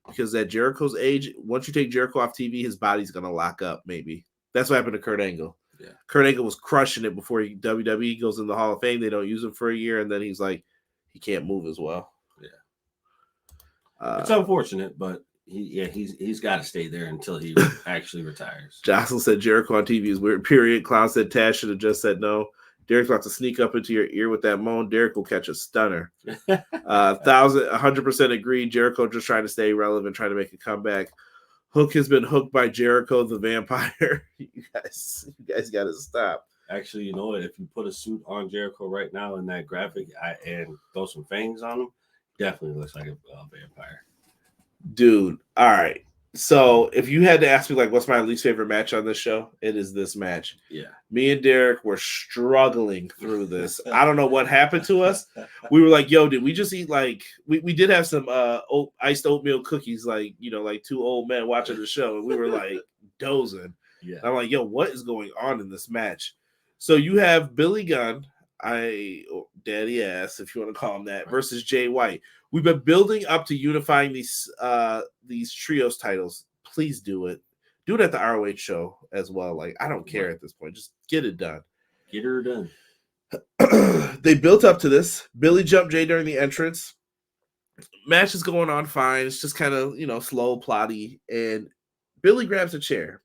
because at Jericho's age, once you take Jericho off TV, his body's going to lock up maybe. That's what happened to Kurt Angle. Yeah. Kurt Angle was crushing it before WWE goes in the Hall of Fame. They don't use him for a year, and then he's like, he can't move as well. Yeah. It's unfortunate, but he's got to stay there until he actually retires. Jocelyn said Jericho on TV is weird. Period. Clown said Taz should have just said no. Derek's about to sneak up into your ear with that moan. Derek will catch a stunner. 100% agree. Jericho just trying to stay relevant, trying to make a comeback. Hook has been hooked by Jericho the Vampire. You guys got to stop. Actually, you know what? If you put a suit on Jericho right now in that graphic and throw some fangs on him, definitely looks like a vampire. Dude, all right. So if you had to ask me, like, what's my least favorite match on this show, it is this match. Yeah. Me and Derek were struggling through this. I don't know what happened to us. We were like, yo, did we just eat, like, we did have some iced oatmeal cookies, like, you know, like two old men watching the show. And we were, like, dozing. Yeah. And I'm like, yo, what is going on in this match? So you have Billy Gunn, daddy ass, if you want to call him that, versus Jay White. We've been building up to unifying these trios titles. Please do it. Do it at the ROH show as well. Like, I don't care at this point. Just get it done. Get her done. They built up to this. Billy jumped Jay during the entrance. Match is going on fine. It's just kind of, slow, plotty. And Billy grabs a chair.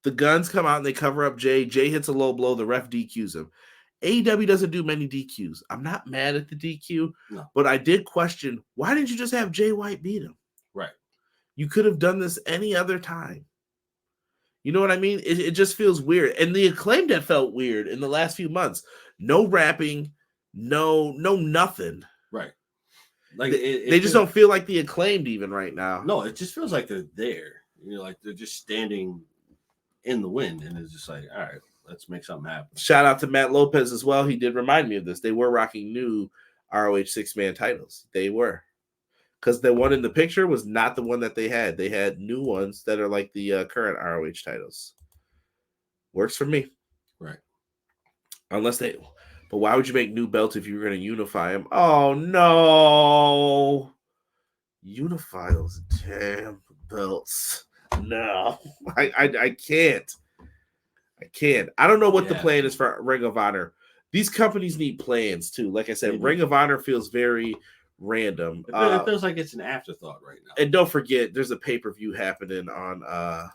The Guns come out and they cover up Jay. Jay hits a low blow. The ref DQs him. AEW doesn't do many DQs. I'm not mad at the DQ, but I did question, why didn't you just have Jay White beat him? Right. You could have done this any other time. You know what I mean? It just feels weird. And the Acclaimed that felt weird in the last few months. No rapping, no nothing. Right. Like they just don't feel like the Acclaimed even right now. No, it just feels like they're there. Like they're just standing in the wind, and it's just like, all right, let's make something happen. Shout out to Matt Lopez as well. He did remind me of this. They were rocking new ROH 6-man titles. They were. Because the one in the picture was not the one that they had. They had new ones that are like the current ROH titles. Works for me. Right. But why would you make new belts if you were going to unify them? Oh, no. Unify those damn belts. No. I can't. I don't know what the plan is for Ring of Honor. These companies need plans too. Like I said, Ring of Honor feels very random. It feels like it's an afterthought right now. And don't forget, there's a pay-per-view happening on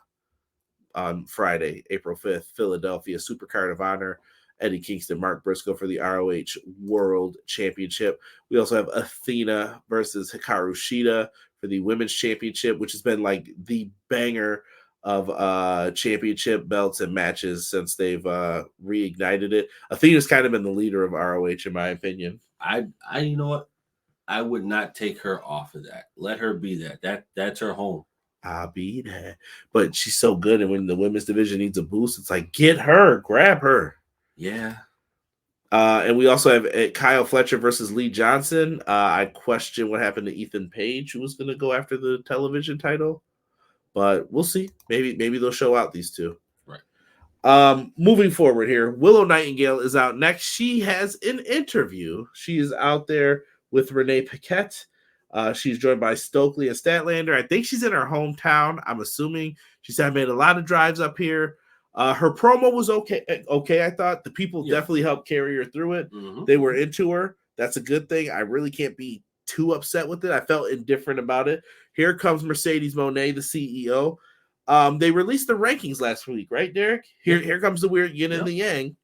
Friday, April 5th, Philadelphia, Supercard of Honor. Eddie Kingston, Mark Briscoe for the ROH World Championship. We also have Athena versus Hikaru Shida for the Women's Championship, which has been like the banger of championship belts and matches since they've reignited it. Athena's kind of been the leader of ROH, in my opinion. I you know what? I would not take her off of that. Let her be that. That's her home. I'll be that. But she's so good, and when the women's division needs a boost, it's like, get her, grab her. Yeah. And we also have Kyle Fletcher versus Lee Johnson. I question what happened to Ethan Page, who was going to go after the television title. But we'll see. Maybe they'll show out these two. Right. Moving forward here, Willow Nightingale is out next. She has an interview. She is out there with Renee Paquette. She's joined by Stokely and Statlander. I think she's in her hometown. I'm assuming. She said, I made a lot of drives up here. Her promo was okay. I thought the people definitely helped carry her through it. Mm-hmm. They were into her. That's a good thing. I really can't be too upset with it. I felt indifferent about it. Here comes Mercedes Moné, the CEO. They released the rankings last week, right, Derek? Here comes the weird yin and the yang.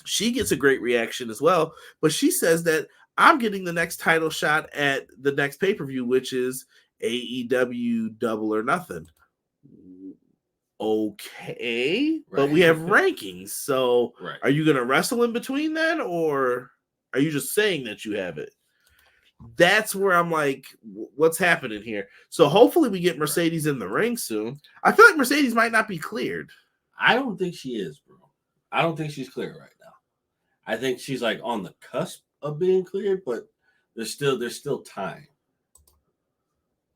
She gets a great reaction as well, but she says that I'm getting the next title shot at the next pay-per-view, which is AEW Double or Nothing. Okay, but we have rankings. So are you going to wrestle in between then, or are you just saying that you have it? That's where I'm like, what's happening here? So hopefully we get Mercedes in the ring soon. I feel like Mercedes might not be cleared. I don't think she is, bro. I don't think she's clear right now. I think she's like on the cusp of being cleared, but there's still time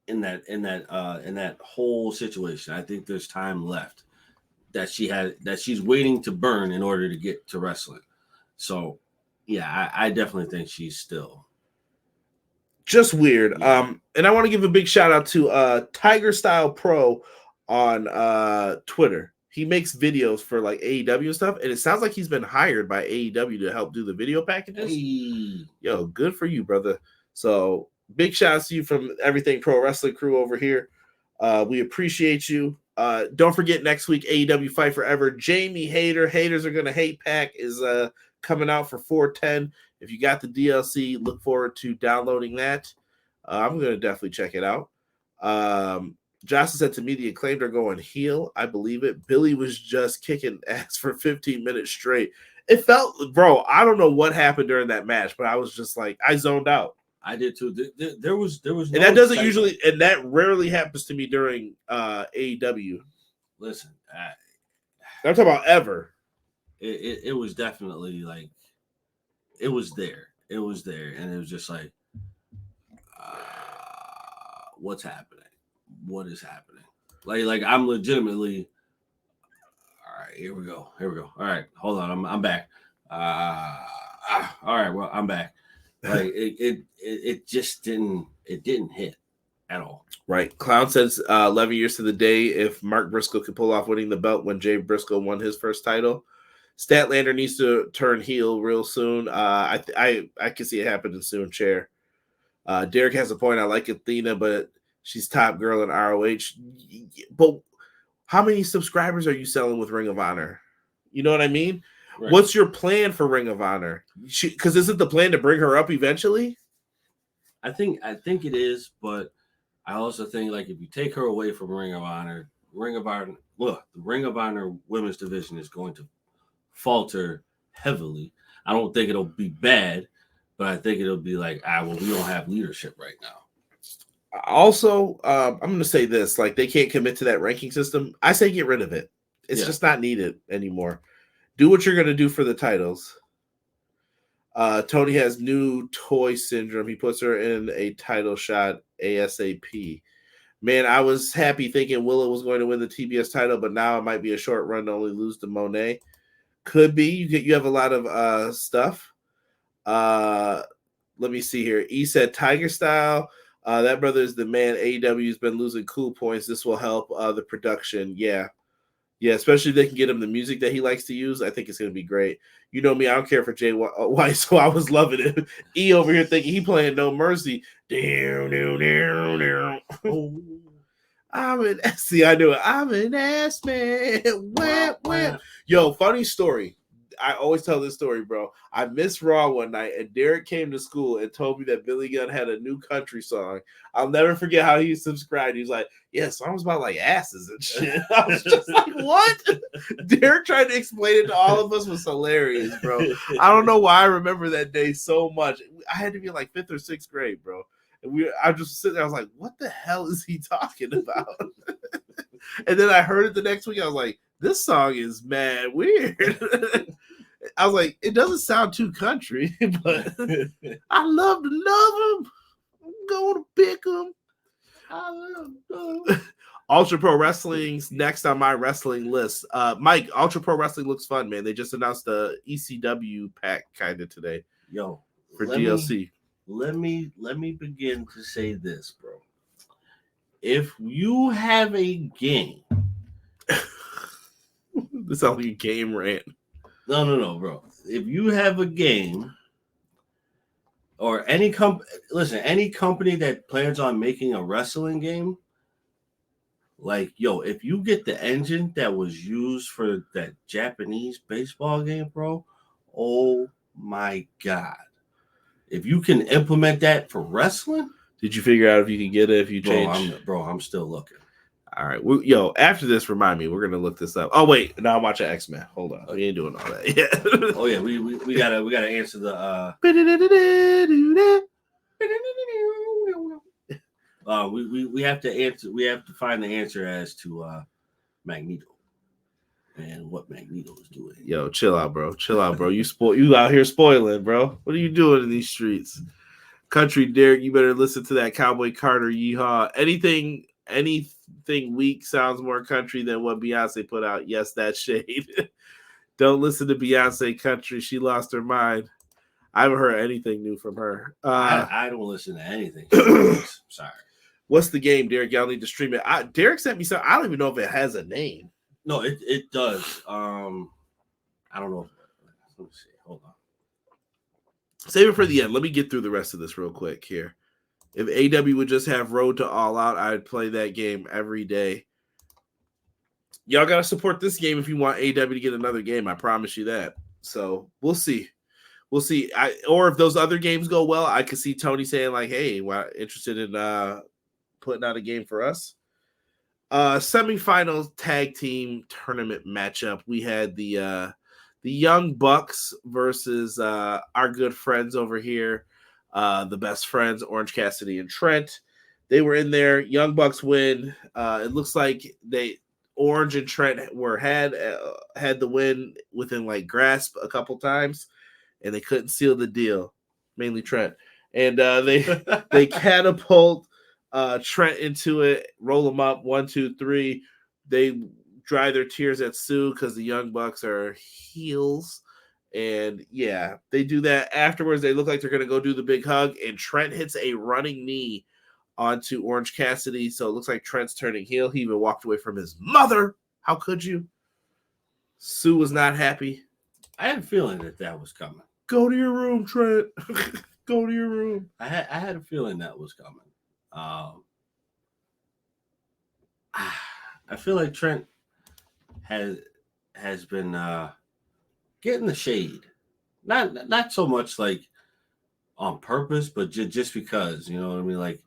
in that whole situation. I think there's time left that she's waiting to burn in order to get to wrestling. So yeah, I definitely think she's still just weird. Yeah. And I want to give a big shout out to Tiger Style Pro on Twitter. He makes videos for like AEW and stuff, and it sounds like he's been hired by AEW to help do the video packages. Hey. Yo, good for you, brother. So big shout out to you from Everything Pro Wrestling crew over here. We appreciate you. Don't forget next week, AEW Fight Forever. Jamie Haters Are Gonna Hate Pack is coming out for 410. If you got the DLC, look forward to downloading that. I'm gonna definitely check it out. Jocelyn said to me, the Acclaimed are going heel. I believe it. Billy was just kicking ass for 15 minutes straight. It felt, bro, I don't know what happened during that match, but I was just like, I zoned out. I did too. There was no and that doesn't usually, and that rarely happens to me during AEW. Listen, I'm talking about ever. It was definitely like, it was there, and it was just like, what's happening? What is happening? Like I'm legitimately. All right, here we go. All right, hold on, I'm back. All right, well, I'm back. Like it just didn't hit at all. Right. Clown says 11 years to the day if Mark Briscoe could pull off winning the belt when Jay Briscoe won his first title. Statlander needs to turn heel real soon. I can see it happening soon. Chair. Derek has a point. I like Athena, but she's top girl in ROH. But how many subscribers are you selling with Ring of Honor? You know what I mean? Right. What's your plan for Ring of Honor? Because isn't the plan to bring her up eventually? I think it is, but I also think like if you take her away from Ring of Honor, the Ring of Honor women's division is going to falter heavily. I don't think it'll be bad, but I think it'll be like, well, we don't have leadership right now. Also, I'm going to say this, like they can't commit to that ranking system. I say get rid of it. It's just not needed anymore. Do what you're going to do for the titles. Tony has new toy syndrome. He puts her in a title shot ASAP. Man, I was happy thinking Willow was going to win the TBS title, but now it might be a short run to only lose to Monet. Could be. You have a lot of stuff. Let me see here. E said Tiger Style. That brother is the man. AEW's been losing cool points. This will help the production. Yeah, especially if they can get him the music that he likes to use. I think it's going to be great. You know me, I don't care for Jay White, so I was loving it. E over here thinking he playing No Mercy. I knew it. I'm an ass man. Wham. Yo, funny story. I always tell this story, bro. I missed Raw one night, and Derek came to school and told me that Billy Gunn had a new country song. I'll never forget how he subscribed. He's like, yeah, songs about like asses and shit. I was just like, what? Derek tried to explain it to all of us was hilarious, bro. I don't know why I remember that day so much. I had to be in like 5th or 6th grade, bro. And I just sitting there, I was like, what the hell is he talking about? And then I heard it the next week. I was like, this song is mad weird. I was like, it doesn't sound too country, but I love to love him. I'm going to pick him. I love him. Ultra Pro Wrestling's next on my wrestling list. Mike, Ultra Pro Wrestling looks fun, man. They just announced the ECW pack kind of today. Yo, for DLC. Let me begin to say this, bro. If you have a game, this sounds like a game rant. No, bro. If you have a game, or any company that plans on making a wrestling game, like, yo, if you get the engine that was used for that Japanese baseball game, bro, oh my God. If you can implement that for wrestling, Did you figure out if you can get it if you change? I'm still looking. All right. After this, remind me. We're going to look this up. Oh, wait. Now I'm watching X-Men. Hold on. We ain't doing all that yet. Oh, yeah. We gotta answer the... we have to answer. We have to find the answer as to Magneto and what Magneto is doing. Yo, chill out, bro. You out here spoiling, bro. What are you doing in these streets? Country Derek, you better listen to that Cowboy Carter yeehaw. Anything weak sounds more country than what Beyonce put out. Yes, that's shade. Don't listen to Beyonce country. She lost her mind. I haven't heard anything new from her. I don't listen to anything. Sorry. What's the game, Derek? Y'all need to stream it. Derek sent me something. I don't even know if it has a name. No, it does. I don't know. Let me see. Hold on. Save it for the end. Let me get through the rest of this real quick here. If AEW would just have Road to All Out, I'd play that game every day. Y'all got to support this game if you want AEW to get another game. I promise you that. So we'll see. Or if those other games go well, I could see Tony saying like, hey, interested in putting out a game for us. Semifinal tag team tournament matchup. We had the Young Bucks versus our good friends over here, the best friends, Orange Cassidy and Trent. They were in there. Young Bucks win. It looks like Orange and Trent had the win within like grasp a couple times, and they couldn't seal the deal. Mainly Trent, and they catapult Trent into it, roll him up 1, 2, 3. They dry their tears at Sue because the Young Bucks are heels. And yeah, they do that. Afterwards, they look like they're going to go do the big hug. And Trent hits a running knee onto Orange Cassidy. So it looks like Trent's turning heel. He even walked away from his mother. How could you? Sue was not happy. I had a feeling that was coming. Go to your room, Trent. Go to your room. I had a feeling that was coming. I feel like Trent has been getting the shade, not so much like on purpose, but just because, you know what I mean. Like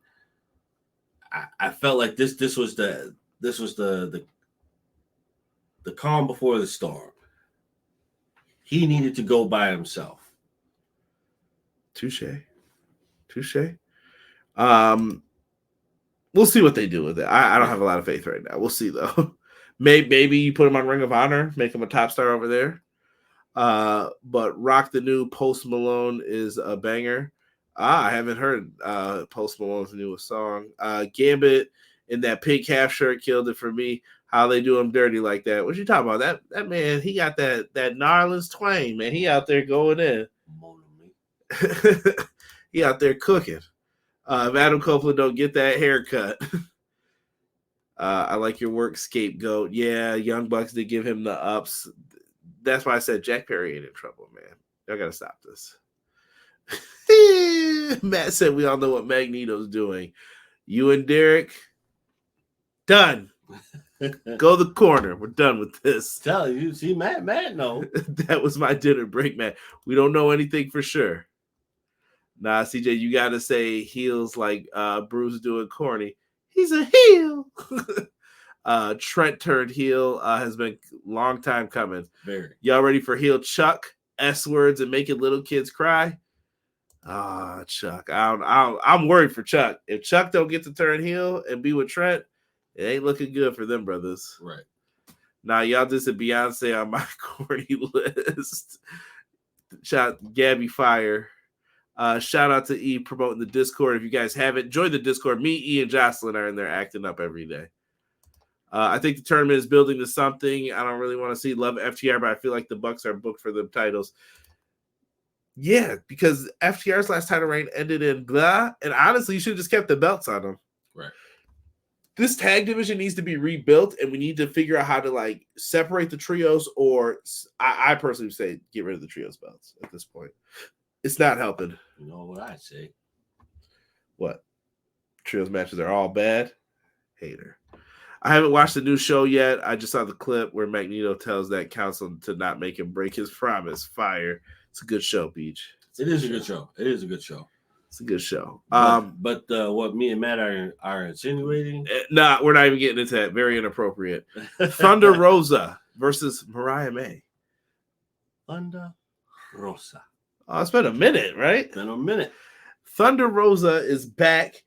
I felt like this was the calm before the storm. He needed to go by himself. Touche. We'll see what they do with it. I don't have a lot of faith right now. We'll see though. Maybe you put him on Ring of Honor, make him a top star over there. But Rock the New Post Malone is a banger. I haven't heard Post Malone's newest song. Gambit in that pink half shirt killed it for me. How they do him dirty like that. What you talking about? That man, he got that Narlands twang, man. He out there going in. He out there cooking. If Adam Copeland don't get that haircut. I like your work, scapegoat. Yeah, Young Bucks did give him the ups. That's why I said Jack Perry ain't in trouble, man. Y'all got to stop this. Matt said we all know what Magneto's doing. You and Derek, done. Go the corner. We're done with this. Tell you, see, Matt, no. That was my dinner break, Matt. We don't know anything for sure. Nah, CJ, you got to say heels like Bruce doing corny. He's a heel. Trent turned heel has been a long time coming. Very. Y'all ready for heel Chuck? S words and making little kids cry? Chuck. I'm worried for Chuck. If Chuck don't get to turn heel and be with Trent, it ain't looking good for them brothers. Right. Now, y'all just a Beyonce on my corny list. Shout Gabby Fire. Shout out to E promoting the Discord. If you guys haven't, join the Discord. Me, E, and Jocelyn are in there acting up every day. I think the tournament is building to something. I don't really want to see Love FTR, but I feel like the Bucks are booked for the titles. Yeah, because FTR's last title reign ended in blah, and honestly, you should have just kept the belts on them. Right. This tag division needs to be rebuilt, and we need to figure out how to like separate the trios, or I personally say get rid of the trios belts at this point. It's not helping. You know what I say? What? Trios matches are all bad? Hater. I haven't watched the new show yet. I just saw the clip where Magneto tells that council to not make him break his promise. Fire. It's a good show, Beach. It is a good show. It is a good show. It's a good show. But what me and Matt are insinuating? Nah, we're not even getting into that. Very inappropriate. Thunder Rosa versus Mariah May. Thunder Rosa. Oh, it's been a minute, right? Been a minute. Thunder Rosa is back.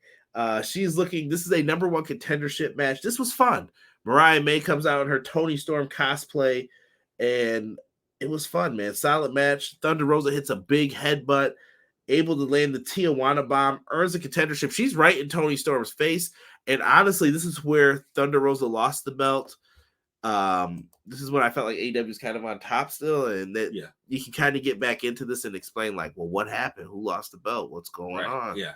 She's looking. This is a number one contendership match. This was fun. Mariah May comes out in her Toni Storm cosplay, and it was fun, man. Solid match. Thunder Rosa hits a big headbutt, able to land the Tijuana bomb, earns a contendership. She's right in Toni Storm's face. And honestly, this is where Thunder Rosa lost the belt. This is when I felt like AEW is kind of on top still, and that you can kind of get back into this and explain, like, well, what happened? Who lost the belt? What's going on? Yeah.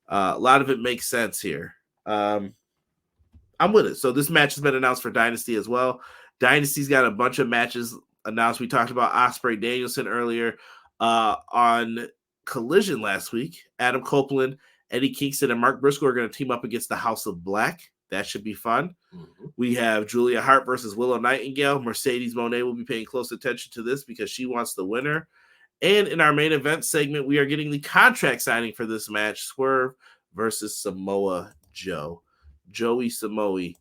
A lot of it makes sense here. I'm with it. So this match has been announced for Dynasty as well. Dynasty's got a bunch of matches announced. We talked about Ospreay Danielson earlier on Collision last week. Adam Copeland, Eddie Kingston, and Mark Briscoe are going to team up against the House of Black. That should be fun. Mm-hmm. We have Julia Hart versus Willow Nightingale. Mercedes Moné will be paying close attention to this because she wants the winner. And in our main event segment, we are getting the contract signing for this match, Swerve versus Samoa Joe. Joey Samoa.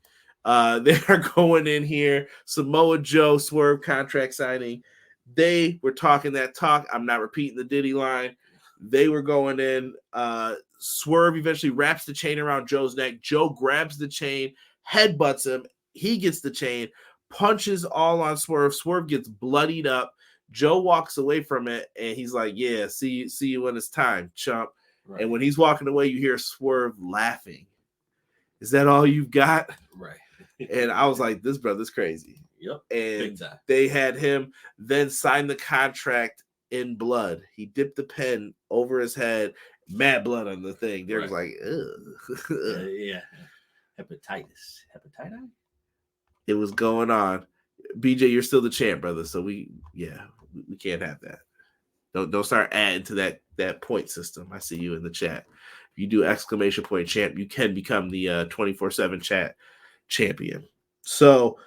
They are going in here. Samoa Joe, Swerve contract signing. They were talking that talk. I'm not repeating the Diddy line. They were going in. Swerve eventually wraps the chain around Joe's neck. Joe grabs the chain, headbutts him. He gets the chain, punches all on Swerve. Swerve gets bloodied up. Joe walks away from it, and he's like, yeah, see you when it's time, chump. Right. And when he's walking away, you hear Swerve laughing. Is that all you've got? Right. And I was like, this brother's crazy. Yep. And they had him then sign the contract in blood. He dipped the pen over his head, mad blood on the thing. There was like, ugh. Yeah. Hepatitis. It was going on. BJ, you're still the champ, brother. So we can't have that. Don't start adding to that point system. I see you in the chat. If you do exclamation point champ, you can become the 24/7 chat champion. So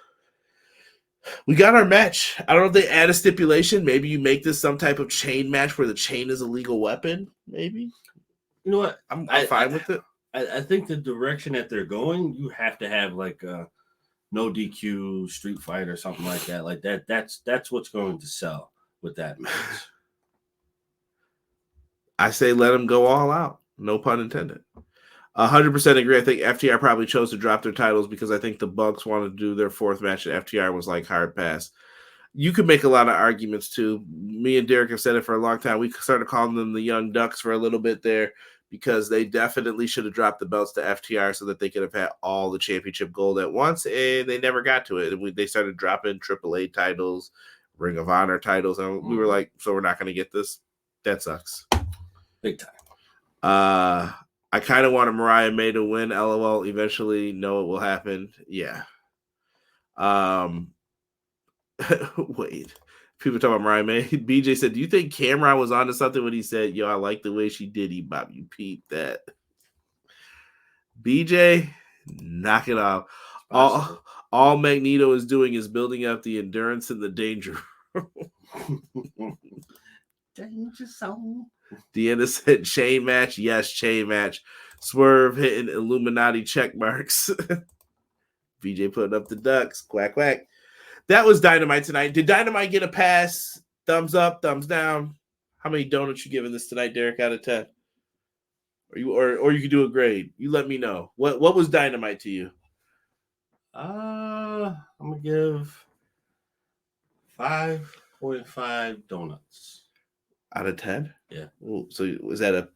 we got our match. I don't know if they add a stipulation. Maybe you make this some type of chain match where the chain is a legal weapon. Maybe. You know what? I'm fine with it. I think the direction that they're going, you have to have like a no DQ street fight or something like that. Like that. That's what's going to sell with that match. I say let them go all out. No pun intended. 100% agree. I think FTR probably chose to drop their titles because I think the Bucks wanted to do their fourth match, and FTR was like hard pass. You could make a lot of arguments too. Me and Derek have said it for a long time. We started calling them the Young Ducks for a little bit there because they definitely should have dropped the belts to FTR so that they could have had all the championship gold at once, and they never got to it. They started dropping AAA titles, Ring of Honor titles, and we were like, so we're not going to get this? That sucks. Big time. I kind of want Mariah May to win. LOL. Eventually, no, it will happen. Yeah. Wait. People talk about Mariah May. BJ said, "Do you think Cameron was onto something when he said, 'Yo, I like the way she did it, Bob'? You peep that." BJ, knock it off. All Magneto is doing is building up the endurance and the danger. Danger zone. The innocent chain match. Yes, chain match. Swerve hitting Illuminati check marks. BJ putting up the ducks. Quack, quack. That was Dynamite tonight. Did Dynamite get a pass? Thumbs up, thumbs down? How many donuts you giving this tonight, Derek, out of 10? Or you could do a grade. You let me know. What was Dynamite to you? I'm going to give 5.5 donuts. Out of 10? Yeah. Ooh, so was that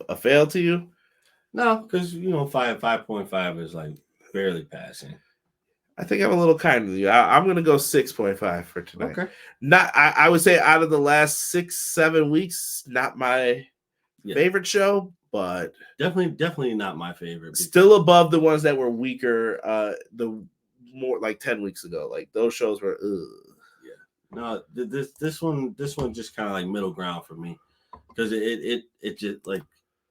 a fail to you? No, because 5.5 is like barely passing. I think I'm a little kinder than you. I'm going to go 6.5 for tonight. Okay. I would say out of the last 6-7 weeks, not my favorite show, but definitely not my favorite. Still above the ones that were weaker. The more like 10 weeks ago, like those shows were. Ugh. No, this one just kind of like middle ground for me because it just like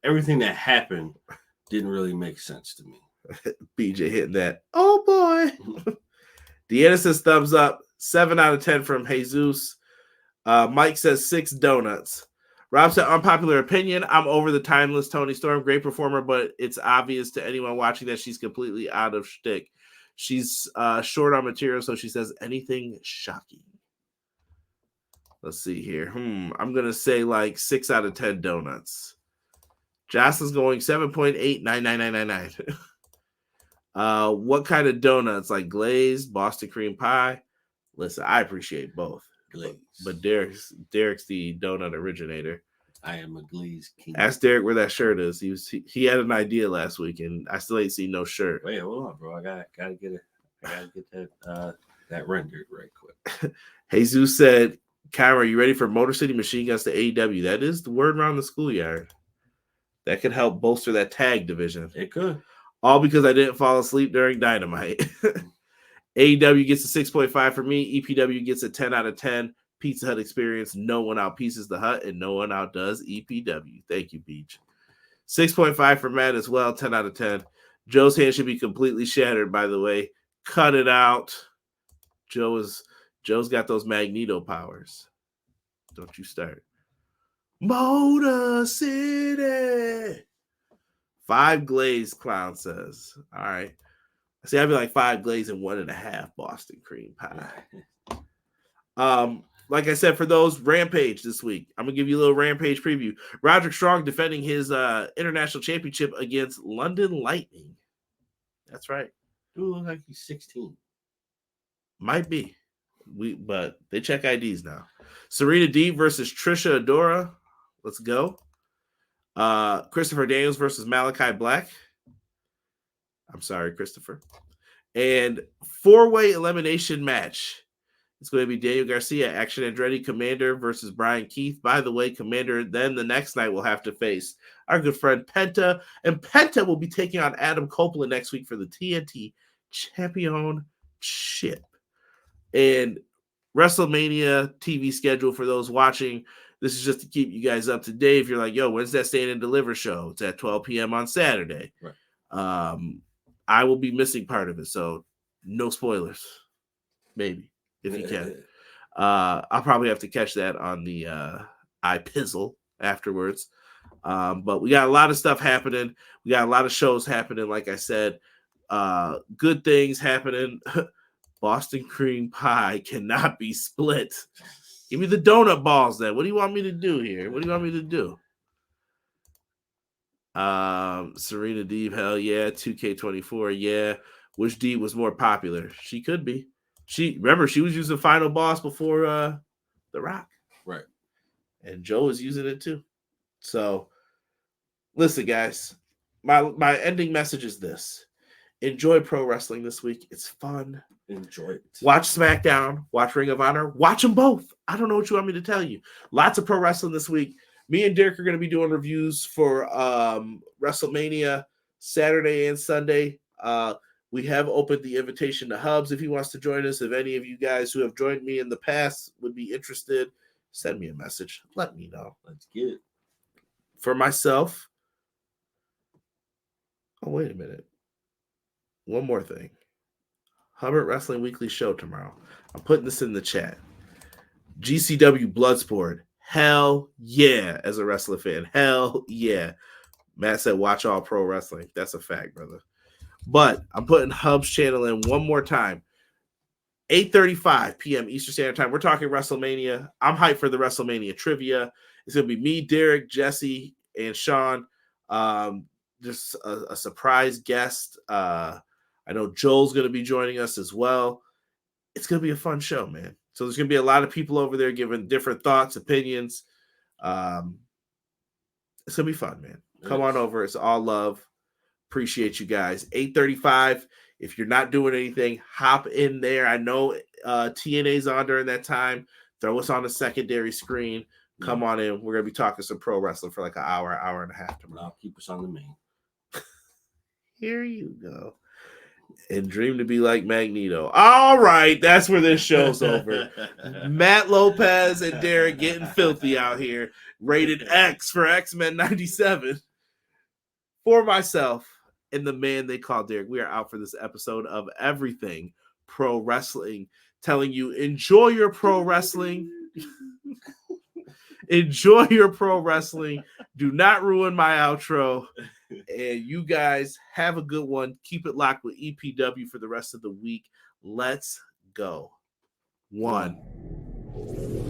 everything that happened didn't really make sense to me. BJ hitting that. Oh boy. Deanna says thumbs up. 7 out of 10 from Jesus. Mike says 6 donuts. Rob said, unpopular opinion. I'm over the timeless Toni Storm. Great performer, but it's obvious to anyone watching that she's completely out of shtick. She's short on material, so she says anything shocking. Let's see here. I'm going to say like 6 out of 10 donuts. Jocelyn's going 7.8999999. What kind of donuts? Like glazed, Boston cream pie? Listen, I appreciate both. Glazed. But Derek's the donut originator. I am a glazed king. Ask Derek where that shirt is. He had an idea last week, and I still ain't seen no shirt. Wait, hold on, bro. I gotta get it. I gotta get that rendered right quick. Jesus said, Kyra, are you ready for Motor City Machine Guns to AEW? That is the word around the schoolyard. That could help bolster that tag division. It could. All because I didn't fall asleep during Dynamite. AEW gets a 6.5 for me. EPW gets a 10 out of 10. Pizza Hut experience. No one outpieces the Hut, and no one outdoes EPW. Thank you, Beach. 6.5 for Matt as well. 10 out of 10. Joe's hand should be completely shattered, by the way. Cut it out. Joe's got those Magneto powers. Don't you start. Motor City. 5 glazed, Clown says. All right. See, I'd be like 5 glazed and 1.5 Boston cream pie. Like I said, for those Rampage this week, I'm gonna give you a little Rampage preview. Roderick Strong defending his international championship against London Lightning. That's right. Dude looks like he's 16. Might be. But they check IDs now. Serena Deeb versus Trisha Adora. Let's go. Christopher Daniels versus Malachi Black. I'm sorry, Christopher. And 4-way elimination match. It's going to be Daniel Garcia, Action Andretti, Commander versus Brian Keith. By the way, Commander then the next night will have to face our good friend Penta. And Penta will be taking on Adam Copeland next week for the TNT Championship. And WrestleMania TV schedule for those watching. This is just to keep you guys up to date. If you're like, yo, when's that Stand and Deliver show? It's at 12 p.m. on Saturday. Right. I will be missing part of it, so no spoilers. Maybe, if you can. I'll probably have to catch that on the iPizzle afterwards. But we got a lot of stuff happening. We got a lot of shows happening, like I said. Good things happening. Boston cream pie cannot be split. Give me the donut balls then. What do you want me to do here? What do you want me to do? Serena Deeb, hell yeah. 2K24, yeah. Which Deeb was more popular? She could be. She was using Final Boss before The Rock. Right. And Joe was using it too. So listen, guys. My ending message is this. Enjoy pro wrestling this week. It's fun. Enjoy it. Watch SmackDown. Watch Ring of Honor. Watch them both. I don't know what you want me to tell you. Lots of pro wrestling this week. Me and Derek are going to be doing reviews for WrestleMania Saturday and Sunday. We have opened the invitation to Hobbs if he wants to join us. If any of you guys who have joined me in the past would be interested, send me a message. Let me know. Let's get it. For myself. Oh, wait a minute. One more thing. Hubbard Wrestling Weekly show tomorrow. I'm putting this in the chat. GCW Bloodsport. Hell yeah, as a wrestling fan. Hell yeah. Matt said watch all pro wrestling. That's a fact, brother. But I'm putting Hub's channel in one more time. 8:35 p.m. Eastern Standard Time. We're talking WrestleMania. I'm hyped for the WrestleMania trivia. It's going to be me, Derek, Jesse, and Sean. Just a surprise guest. I know Joel's going to be joining us as well. It's going to be a fun show, man. So there's going to be a lot of people over there giving different thoughts, opinions. It's going to be fun, man. Come on over. It's all love. Appreciate you guys. 8:35. If you're not doing anything, hop in there. I know TNA's on during that time. Throw us on the secondary screen. Come on in. We're going to be talking some pro wrestling for like an hour and a half tomorrow. I'll keep us on the main. Here you go. And dream to be like Magneto. All right, that's where this show's over. Matt Lopez and Derek getting filthy out here. Rated X for X-Men 97. For myself and the man they call Derek, we are out for this episode of Everything Pro Wrestling, telling you enjoy your pro wrestling. Enjoy your pro wrestling. Do not ruin my outro. And you guys have a good one. Keep it locked with EPW for the rest of the week. Let's go. 1.